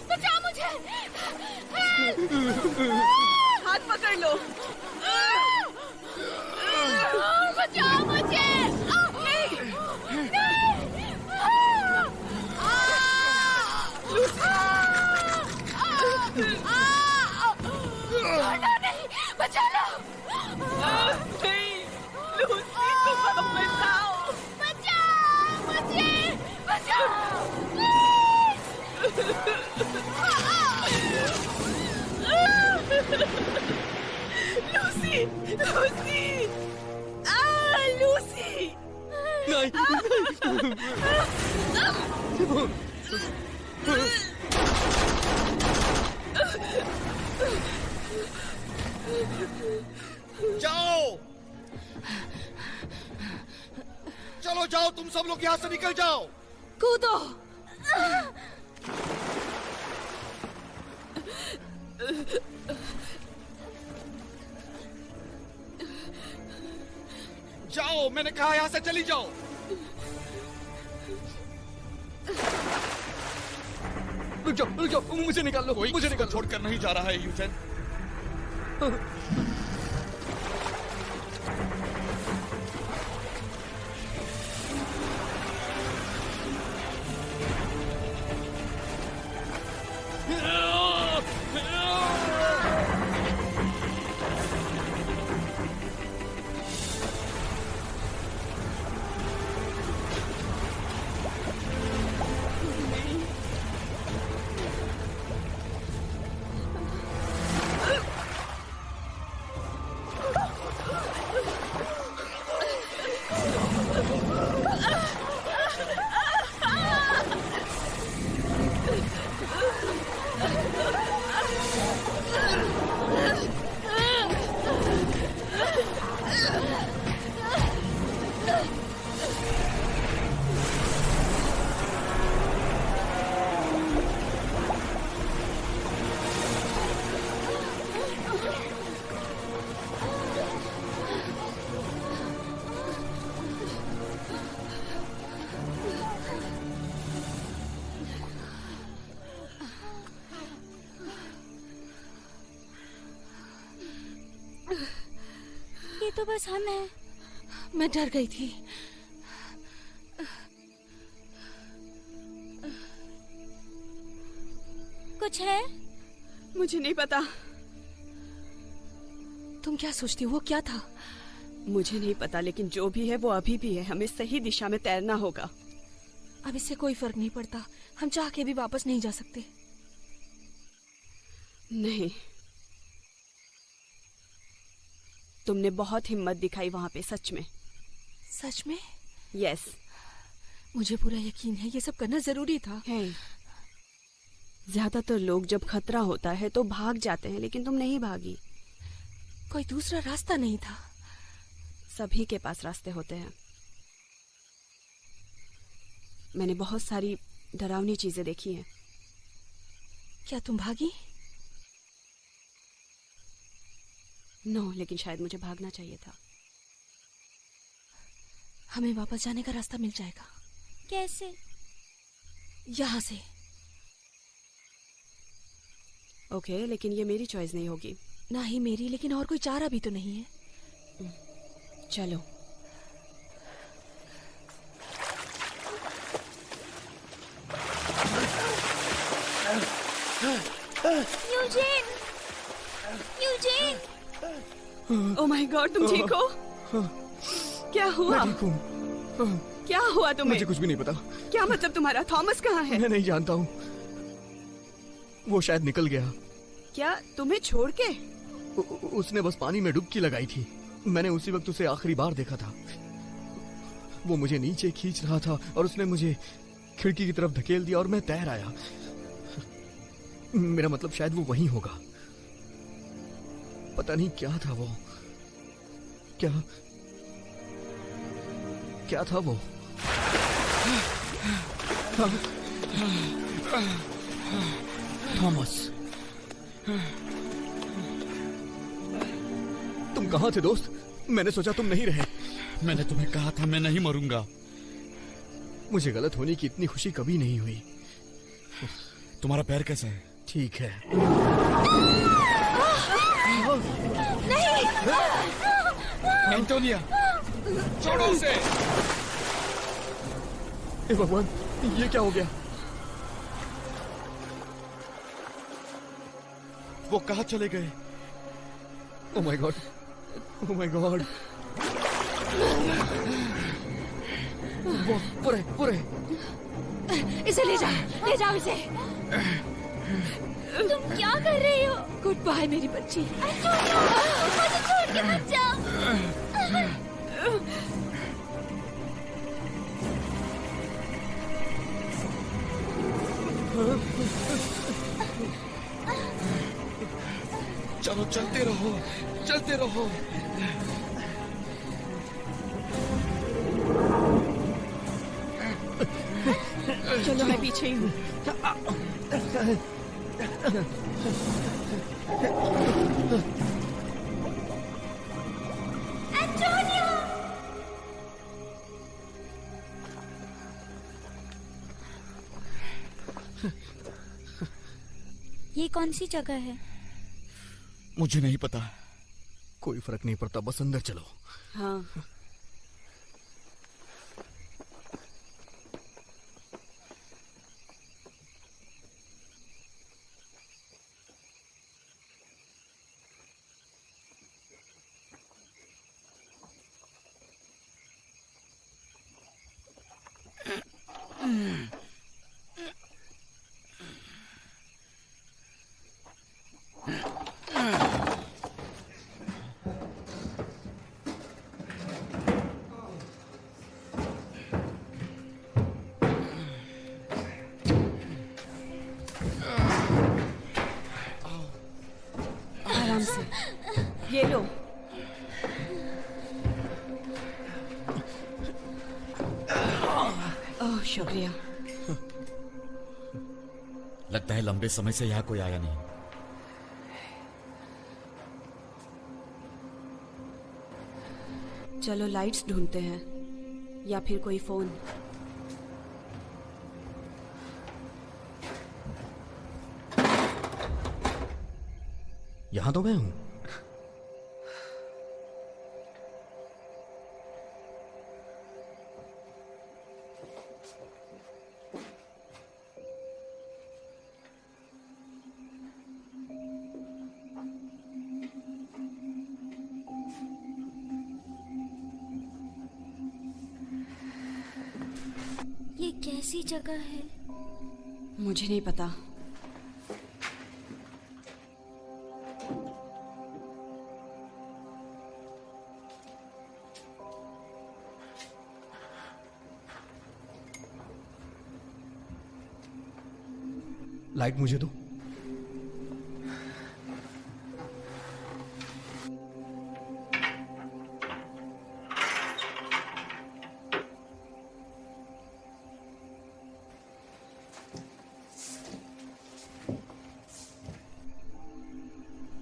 बचाओ मुझे! हाथ पकड़ लो। बचाओ मुझे! नहीं, बचा लो! नहीं, लूसी को वापस आओ। बचाओ मुझे! बचाओ! प्लीज! Lucy, Lucy, Lucy. जाओ, चलो जाओ, तुम सब लोग यहाँ से निकल जाओ। कूदो। जाओ, मैंने कहा यहाँ से चली जाओ। रुक जाओ, मुझे निकाल लो, मुझे निकाल। छोड़कर नहीं जा रहा है यूजेन। ये तो बस हम हैं। मैं डर गई थी। कुछ है? मुझे नहीं पता। तुम क्या सोचती हो? वो क्या था? मुझे नहीं पता, लेकिन जो भी है वो अभी भी है। हमें सही दिशा में तैरना होगा। अब इससे कोई फर्क नहीं पड़ता। हम चाह के भी वापस नहीं जा सकते। नहीं, तुमने बहुत हिम्मत दिखाई वहां पे, सच में। सच में? यस। मुझे पूरा यकीन है ये सब करना जरूरी था। है। ज्यादातर लोग जब खतरा होता है तो भाग जाते हैं, लेकिन तुम नहीं भागी। कोई दूसरा रास्ता नहीं था। सभी के पास रास्ते होते हैं। मैंने बहुत सारी डरावनी चीजें देखी हैं। क्या तुम भागी? नो, लेकिन शायद मुझे भागना चाहिए था। हमें वापस जाने का रास्ता मिल जाएगा। कैसे? यहाँ से। ओके, लेकिन ये मेरी चॉइस नहीं होगी। ना ही मेरी, लेकिन और कोई चारा भी तो नहीं है। चलो। यूजेन! यूजेन! ओह माय गॉड, तुम ठीक हो? क्या हुआ? मैं ठीक हूँ। क्या हुआ तुम्हें? मुझे कुछ भी नहीं पता। क्या मतलब तुम्हारा? थॉमस कहाँ है? मैं नहीं जानता हूँ। वो शायद निकल गया। क्या तुम्हें छोड़ के? उसने बस पानी में डुबकी लगाई थी। मैंने उसी वक्त उसे आखिरी बार देखा था। वो मुझे नीचे खींच रहा था और उसने मुझे खिड़की की तरफ धकेल दिया और मैं तैर आया। मेरा मतलब शायद वो वहीं होगा। पता नहीं क्या था वो। क्या था वो? थॉमस, तुम कहाँ थे दोस्त? मैंने सोचा तुम नहीं रहे। मैंने तुम्हें कहा था मैं नहीं मरूंगा। मुझे गलत होने की इतनी खुशी कभी नहीं हुई। तुम्हारा पैर कैसा है? ठीक है। नहीं! एंटोनिया, छोड़ो उसे। हे भगवान, ये क्या हो गया? वो कहाँ चले गए? Oh my God, oh my God. वो पूरे इसे ले जाओ इसे। तुम क्या कर रही हो? गुड बाय मेरी बच्ची। मुझे छोड़ के मत जाओ। चलो चलते रहो, चलते रहो। चलो मैं पीछे ही हूँ। ये कौन सी जगह है? मुझे नहीं पता। कोई फर्क नहीं पड़ता, बस अंदर चलो। हाँ। आराम से, ये लो। ओह शुक्रिया। लगता है लंबे समय से यहाँ कोई आया नहीं। चलो लाइट्स ढूंढते हैं या फिर कोई फोन। यहां तो मैं हूं। ये कैसी जगह है? मुझे नहीं पता। लाइट मुझे दो।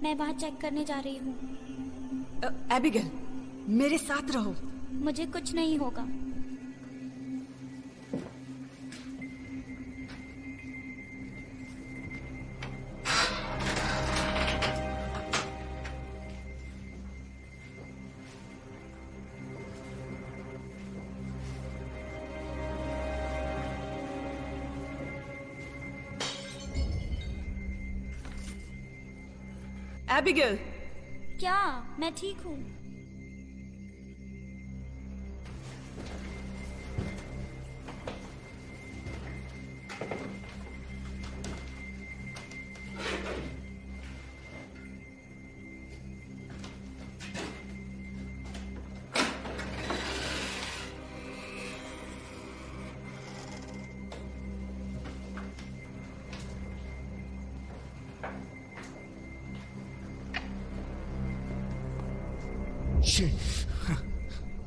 मैं वहाँ चेक करने जा रही हूँ। एबिगेल, मेरे साथ रहो। मुझे कुछ नहीं होगा। एबिगेल, क्या? मैं ठीक हूँ।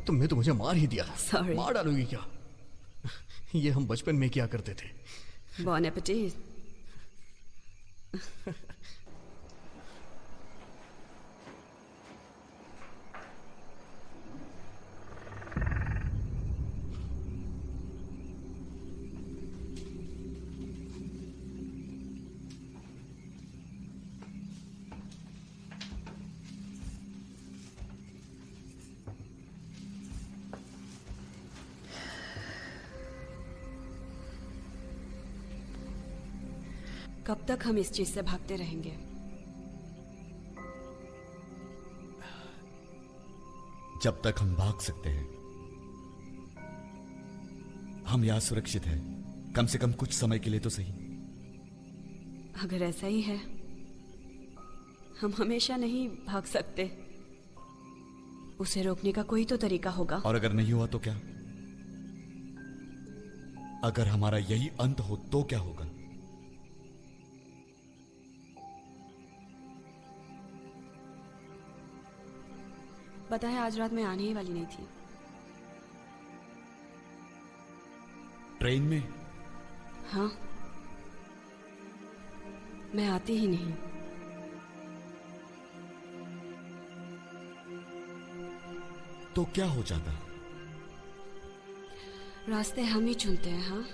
तुमने तो मुझे मार ही दिया। Sorry. मार डालोगी क्या? ये हम बचपन में किया करते थे। Bon appetit. कब तक हम इस चीज से भागते रहेंगे? जब तक हम भाग सकते हैं। हम यहाँ सुरक्षित हैं, कम से कम कुछ समय के लिए तो सही। अगर ऐसा ही है, हम हमेशा नहीं भाग सकते। उसे रोकने का कोई तो तरीका होगा। और अगर नहीं हुआ तो क्या? अगर हमारा यही अंत हो तो क्या होगा? पता है, आज रात मैं आने ही वाली नहीं थी। ट्रेन में? हाँ, मैं आती ही नहीं। तो क्या हो जाता? रास्ते हम ही चुनते हैं। हाँ,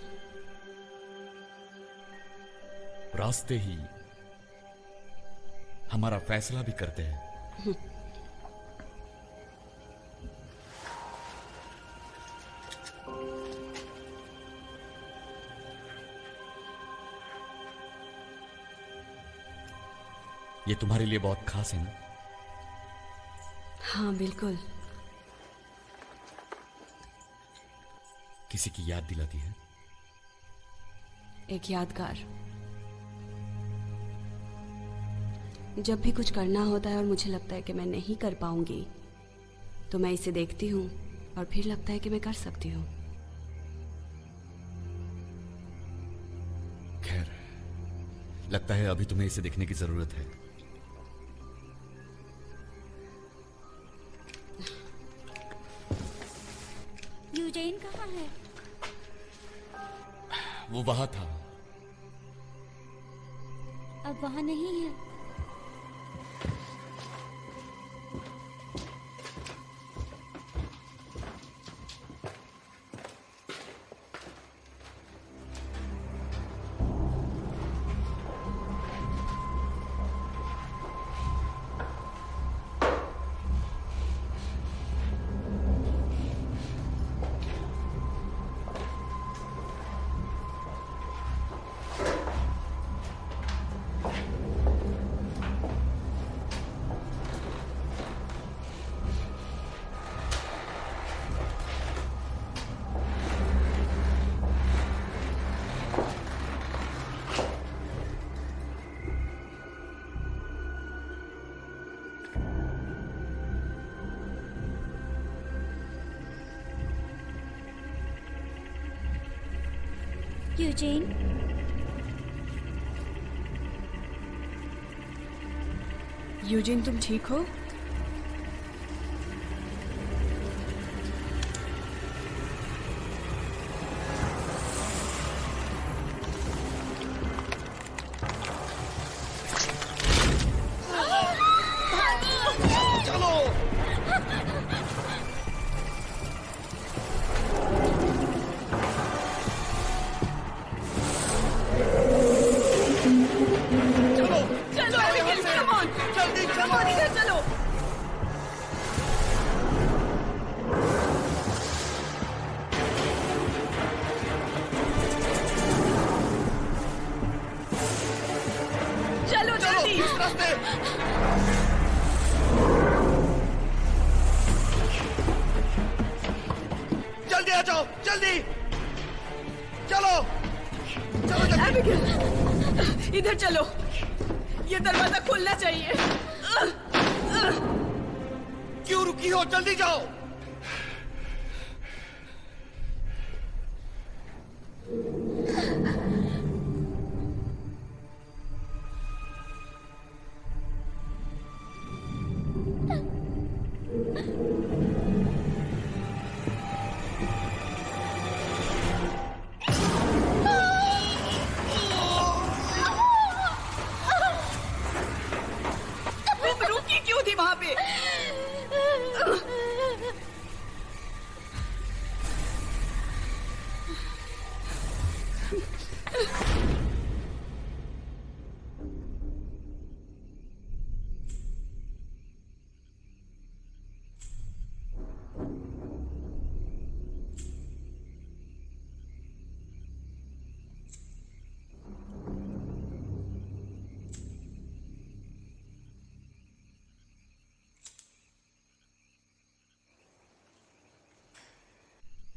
रास्ते ही हमारा फैसला भी करते हैं। ये तुम्हारे लिए बहुत खास है ना? हाँ बिल्कुल। किसी की याद दिलाती है। एक यादगार। जब भी कुछ करना होता है और मुझे लगता है कि मैं नहीं कर पाऊंगी, तो मैं इसे देखती हूँ और फिर लगता है कि मैं कर सकती हूँ। खैर, लगता है अभी तुम्हें इसे देखने की जरूरत है। यूजेन कहाँ है? वो वहां था। अब वहां नहीं है। यूजेन, यूजिन, तुम ठीक हो? जल्दी आ जाओ, जल्दी चलो, चलो जल्दी। एबिगेल, इधर चलो, ये दरवाजा खुलना चाहिए। क्यों रुकी हो? जल्दी जाओ। रुकी क्यों थी वहां पे?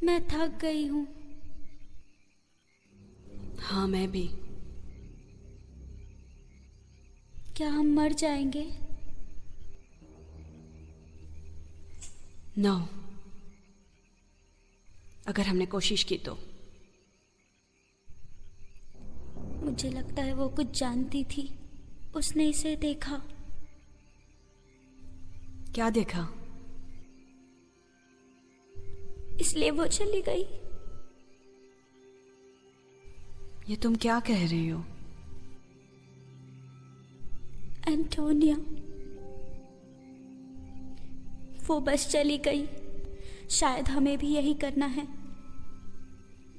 मैं थक गई हूँ। हाँ, मैं भी। क्या हम मर जाएंगे? नो, अगर हमने कोशिश की तो। मुझे लगता है वो कुछ जानती थी। उसने इसे देखा। क्या देखा? इसलिए वो चली गई। ये तुम क्या कह रही हो? एंटोनिया, वो बस चली गई। शायद हमें भी यही करना है।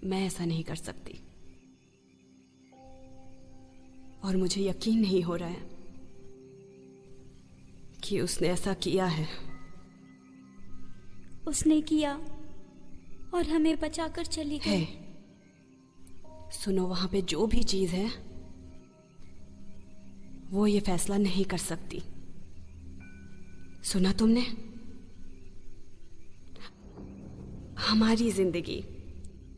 मैं ऐसा नहीं कर सकती, और मुझे यकीन नहीं हो रहा है कि उसने ऐसा किया है। उसने किया और हमें बचाकर चली गई। है, सुनो, वहां पे जो भी चीज है वो ये फैसला नहीं कर सकती। सुना तुमने? हमारी जिंदगी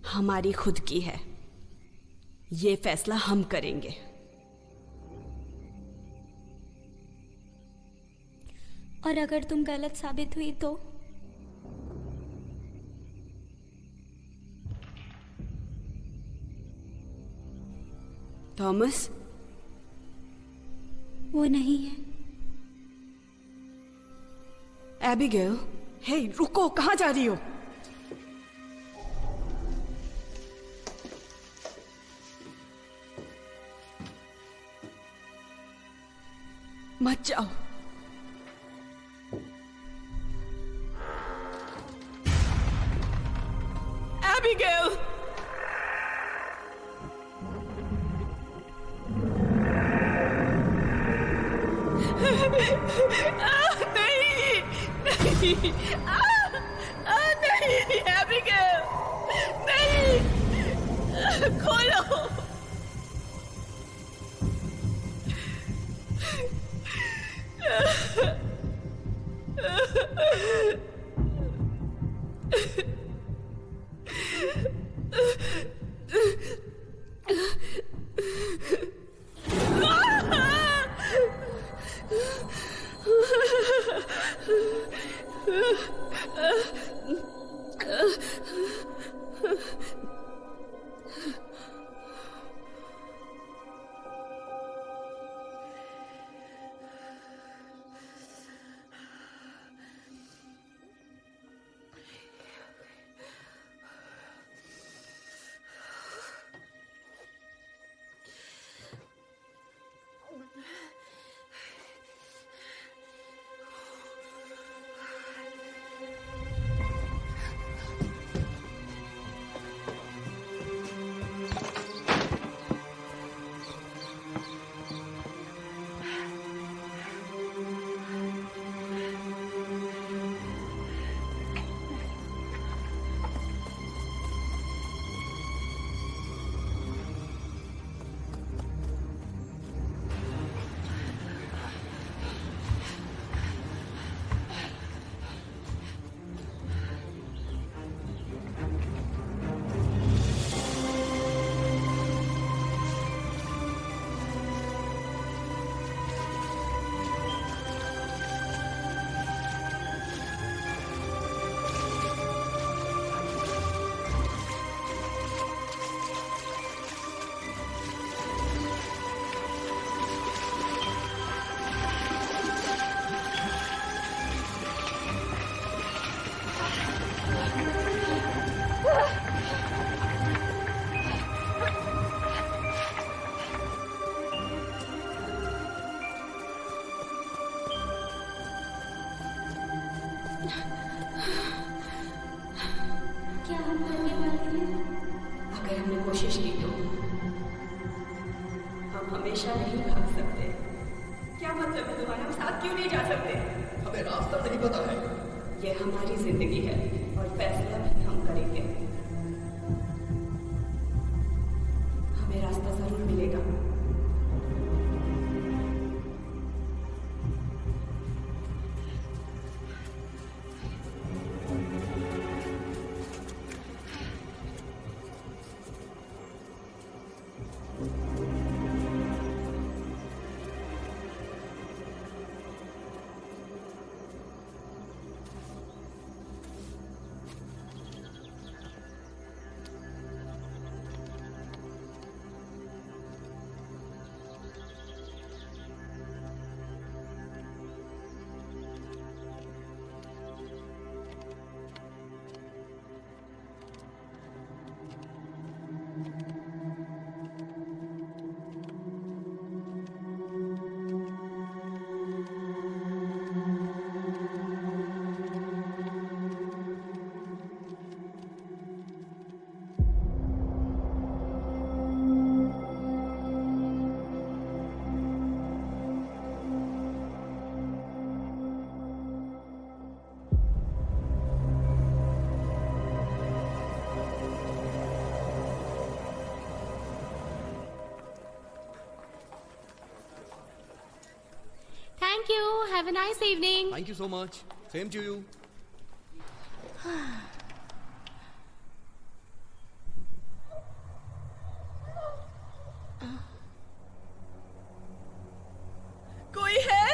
हमारी खुद की है। ये फैसला हम करेंगे। और अगर तुम गलत साबित हुई तो? थॉमस? वो नहीं है। एबिगेल, हे रुको, कहाँ जा रही हो? मत जाओ। एबिगेल! नहीं, नहीं, नहीं, एबिगेल, नहीं, खोलो। क्या हम करने वाले हैं? अगर हमने कोशिश की तो हम हमेशा नहीं भाग सकते। क्या मतलब है तुम्हारा? हम साथ क्यों नहीं जा सकते? हमें रास्ता नहीं पता है। ये हमारी जिंदगी है और फैसला भी हम करेंगे। हमें रास्ता जरूर मिलेगा। Thank you, have a nice evening. Thank you so much, same to you. कोई है?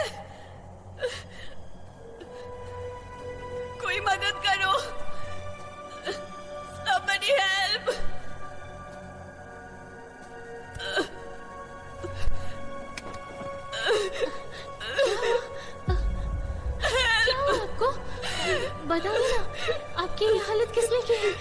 कोई मदद करो। Somebody help. क्या हुआ आपको? बताओ ना, आपकी ये हालत किसने की है?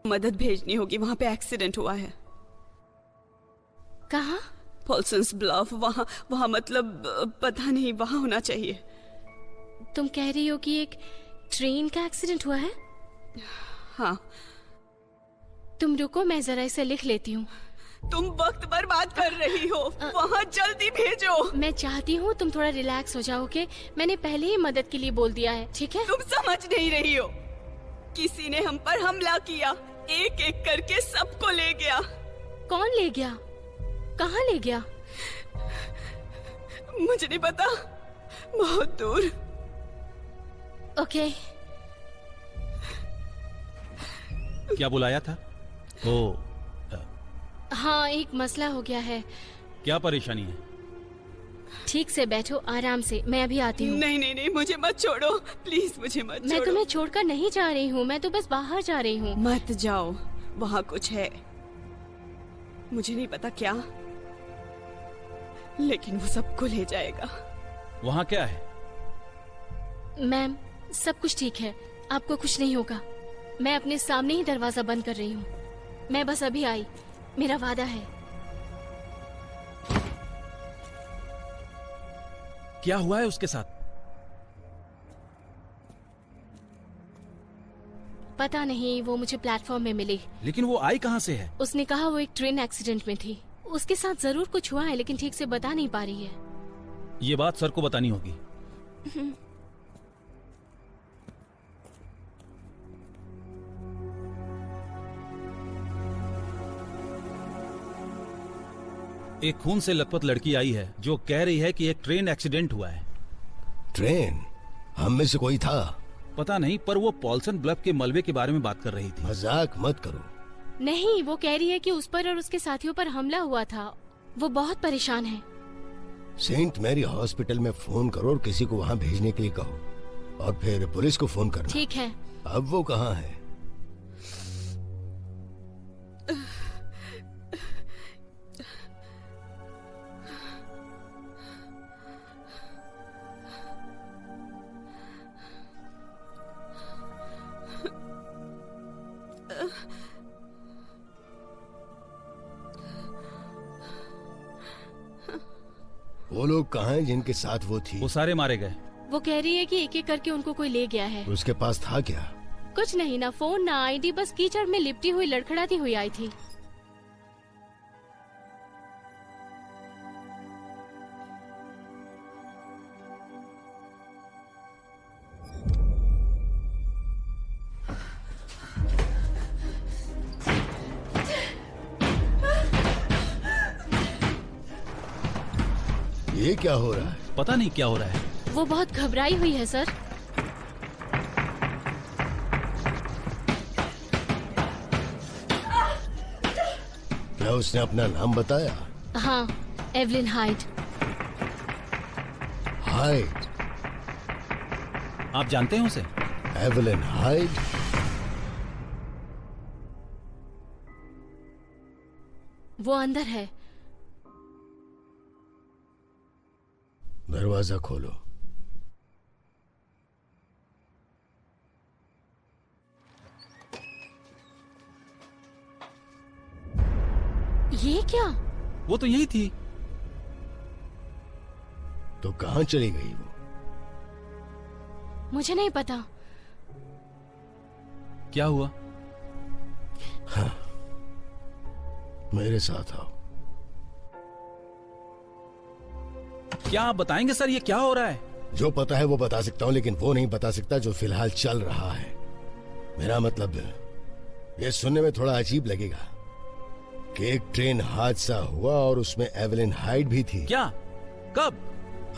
मदद भेजनी होगी, वहां पे एक्सीडेंट हुआ है। कहाँ? पॉल्सन्स ब्लफ, वहाँ मतलब पता नहीं, वहाँ होना चाहिए। तुम कह रही हो कि एक ट्रेन का एक्सीडेंट हुआ है? हाँ। तुम रुको, मैं जरा इसे लिख लेती हूँ। तुम वक्त बर्बाद कर रही हो, वहाँ जल्दी भेजो। मैं चाहती हूँ तुम थोड़ा रिलैक्स हो जाओ, ओके? मैंने पहले ही मदद के लिए बोल दिया है, ठीक है? तुम समझ नहीं रही हो। किसी ने हम पर हमला किया, एक एक करके सबको ले गया। कौन ले गया? कहाँ ले गया? मुझे नहीं पता, बहुत दूर। ओके। क्या बुलाया था? ओ, हाँ, एक मसला हो गया है। क्या परेशानी है? ठीक से बैठो, आराम से, मैं अभी आती हूँ। नहीं नहीं नहीं, मुझे मत छोड़ो, प्लीज मुझे मत छोड़ो। मैं तुम्हें छोड़कर नहीं जा रही हूँ, मैं तो बस बाहर जा रही हूँ। मत जाओ, वहाँ कुछ है, मुझे नहीं पता क्या, लेकिन वो सबको ले जाएगा। वहाँ क्या है? मैम, सब कुछ ठीक है, आपको कुछ नहीं होगा। मैं अपने सामने ही दरवाजा बंद कर रही हूँ। मैं बस अभी आई, मेरा वादा है। क्या हुआ है उसके साथ? पता नहीं, वो मुझे प्लेटफॉर्म में मिली। लेकिन वो आई कहाँ से है? उसने कहा वो एक ट्रेन एक्सीडेंट में थी। उसके साथ जरूर कुछ हुआ है, लेकिन ठीक से बता नहीं पा रही है। ये बात सर को बतानी होगी। एक खून से लथपथ लड़की आई है जो कह रही है कि एक ट्रेन एक्सीडेंट हुआ है। ट्रेन? हम में से कोई था? पता नहीं, पर वो पॉल्सन ब्लफ के मलबे के बारे में बात कर रही थी। मजाक मत करो। नहीं, वो कह रही है कि उस पर और उसके साथियों पर हमला हुआ था। वो बहुत परेशान है। सेंट मैरी हॉस्पिटल में फोन करो और किसी को वहाँ भेजने के लिए कहो, और फिर पुलिस को फोन करना। ठीक है। अब वो कहाँ है? वो लोग कहाँ हैं जिनके साथ वो थी? वो सारे मारे गए। वो कह रही है कि एक एक करके उनको कोई ले गया है। उसके पास था क्या? कुछ नहीं, ना फोन ना आईडी, बस कीचड़ में लिपटी हुई लड़खड़ाती हुई आई थी। ये क्या हो रहा है? पता नहीं क्या हो रहा है। वो बहुत घबराई हुई है सर। क्या उसने अपना नाम बताया? हाँ, एवलिन हाइड। हाइड? आप जानते हैं उसे? Evelyn hide? वो अंदर है। दरवाजा खोलो। ये क्या? वो तो यही थी। तो कहाँ चली गई वो? मुझे नहीं पता। क्या हुआ? हाँ, मेरे साथ आओ। क्या आप बताएंगे सर, ये क्या हो रहा है? जो पता है वो बता सकता हूँ, लेकिन वो नहीं बता सकता जो फिलहाल चल रहा है। मेरा मतलब ये सुनने में थोड़ा अजीब लगेगा कि एक ट्रेन हादसा हुआ और उसमें एवलिन हाइड भी थी। क्या? कब?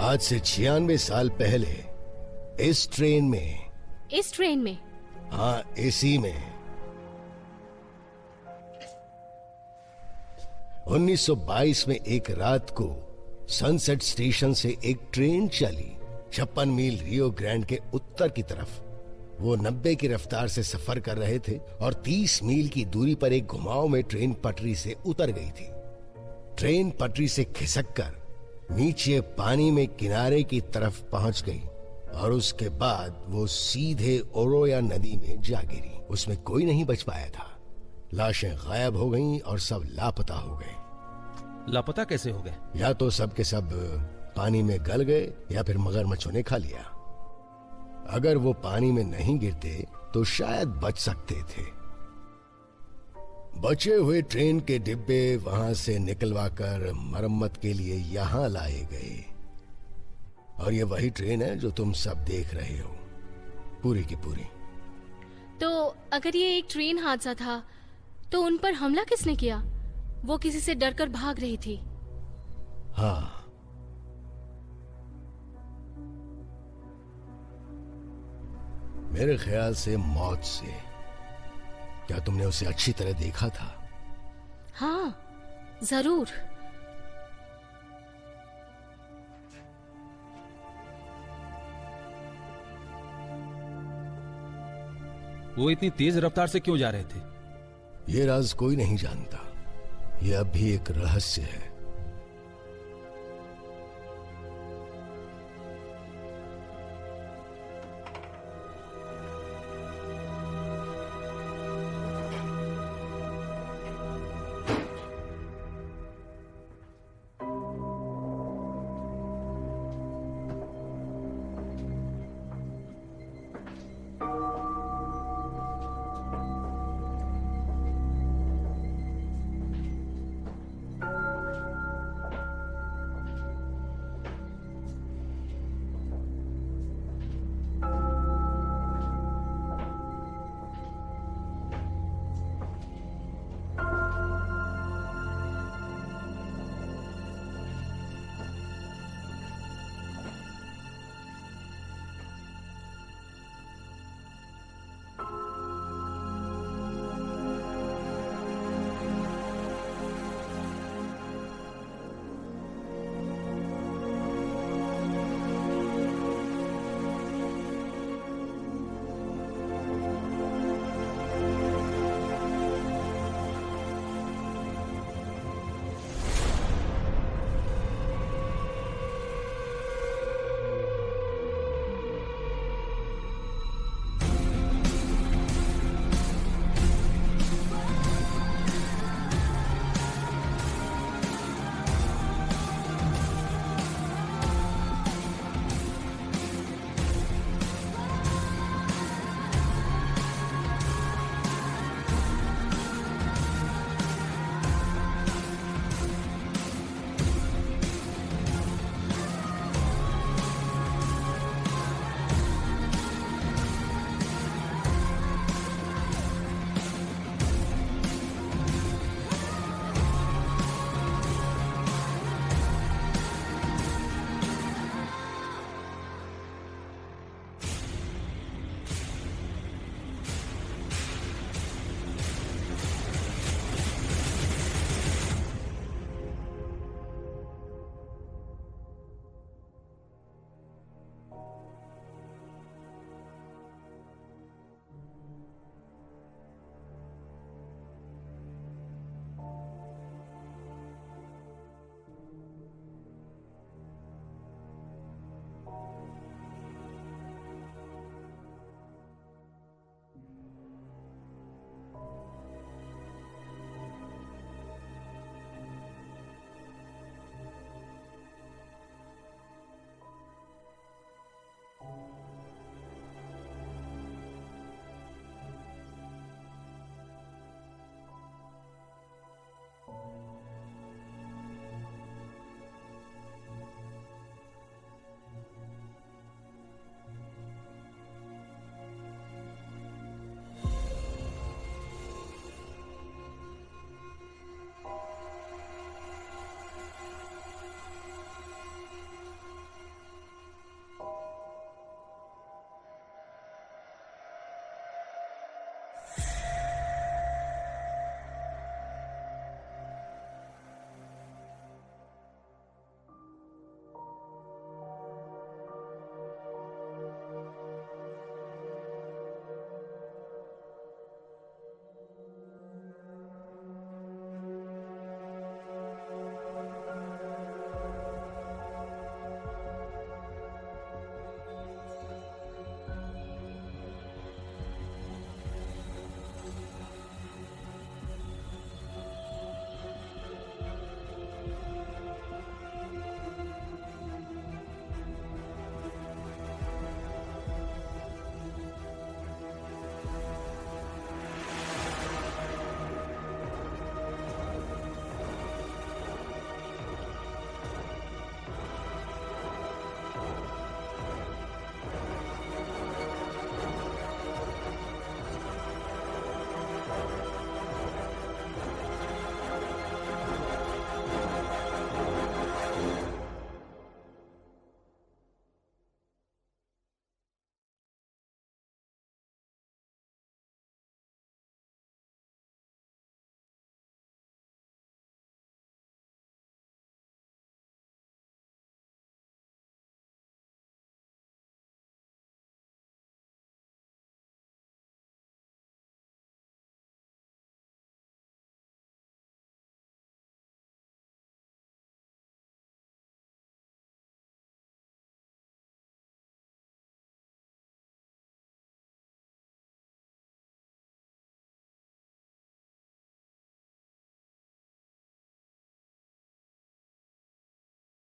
आज से 96 साल पहले इस ट्रेन में। इस ट्रेन में? हाँ, एसी में। 1922 में एक रात को सनसेट स्टेशन से एक ट्रेन चली 56 मील रियो ग्रैंड के उत्तर की तरफ। वो 90 की रफ्तार से सफर कर रहे थे और 30 मील की दूरी पर एक घुमाव में ट्रेन पटरी से उतर गई थी। ट्रेन पटरी से खिसककर नीचे पानी में किनारे की तरफ पहुंच गई और उसके बाद वो सीधे ओरोया नदी में जा गिरी। उसमें कोई नहीं बच पाया था। लाशें गायब हो गईं और सब लापता हो गए। लापता कैसे हो गए? या तो सब के सब पानी में गल गए या फिर मगरमच्छों ने खा लिया। अगर वो पानी में नहीं गिरते तो शायद बच सकते थे। बचे हुए ट्रेन के डिब्बे वहां से निकलवाकर मरम्मत के लिए यहां लाए गए। और ये वही ट्रेन है जो तुम सब देख रहे हो, पूरी की पूरी। तो अगर ये एक ट्रेन हादसा था तो उन पर हमला किसने किया? वो किसी से डरकर भाग रही थी। हाँ, मेरे ख्याल से मौत से। क्या तुमने उसे अच्छी तरह देखा था? हाँ, जरूर। वो इतनी तेज रफ्तार से क्यों जा रहे थे? ये राज कोई नहीं जानता। ये अब भी एक रहस्य है।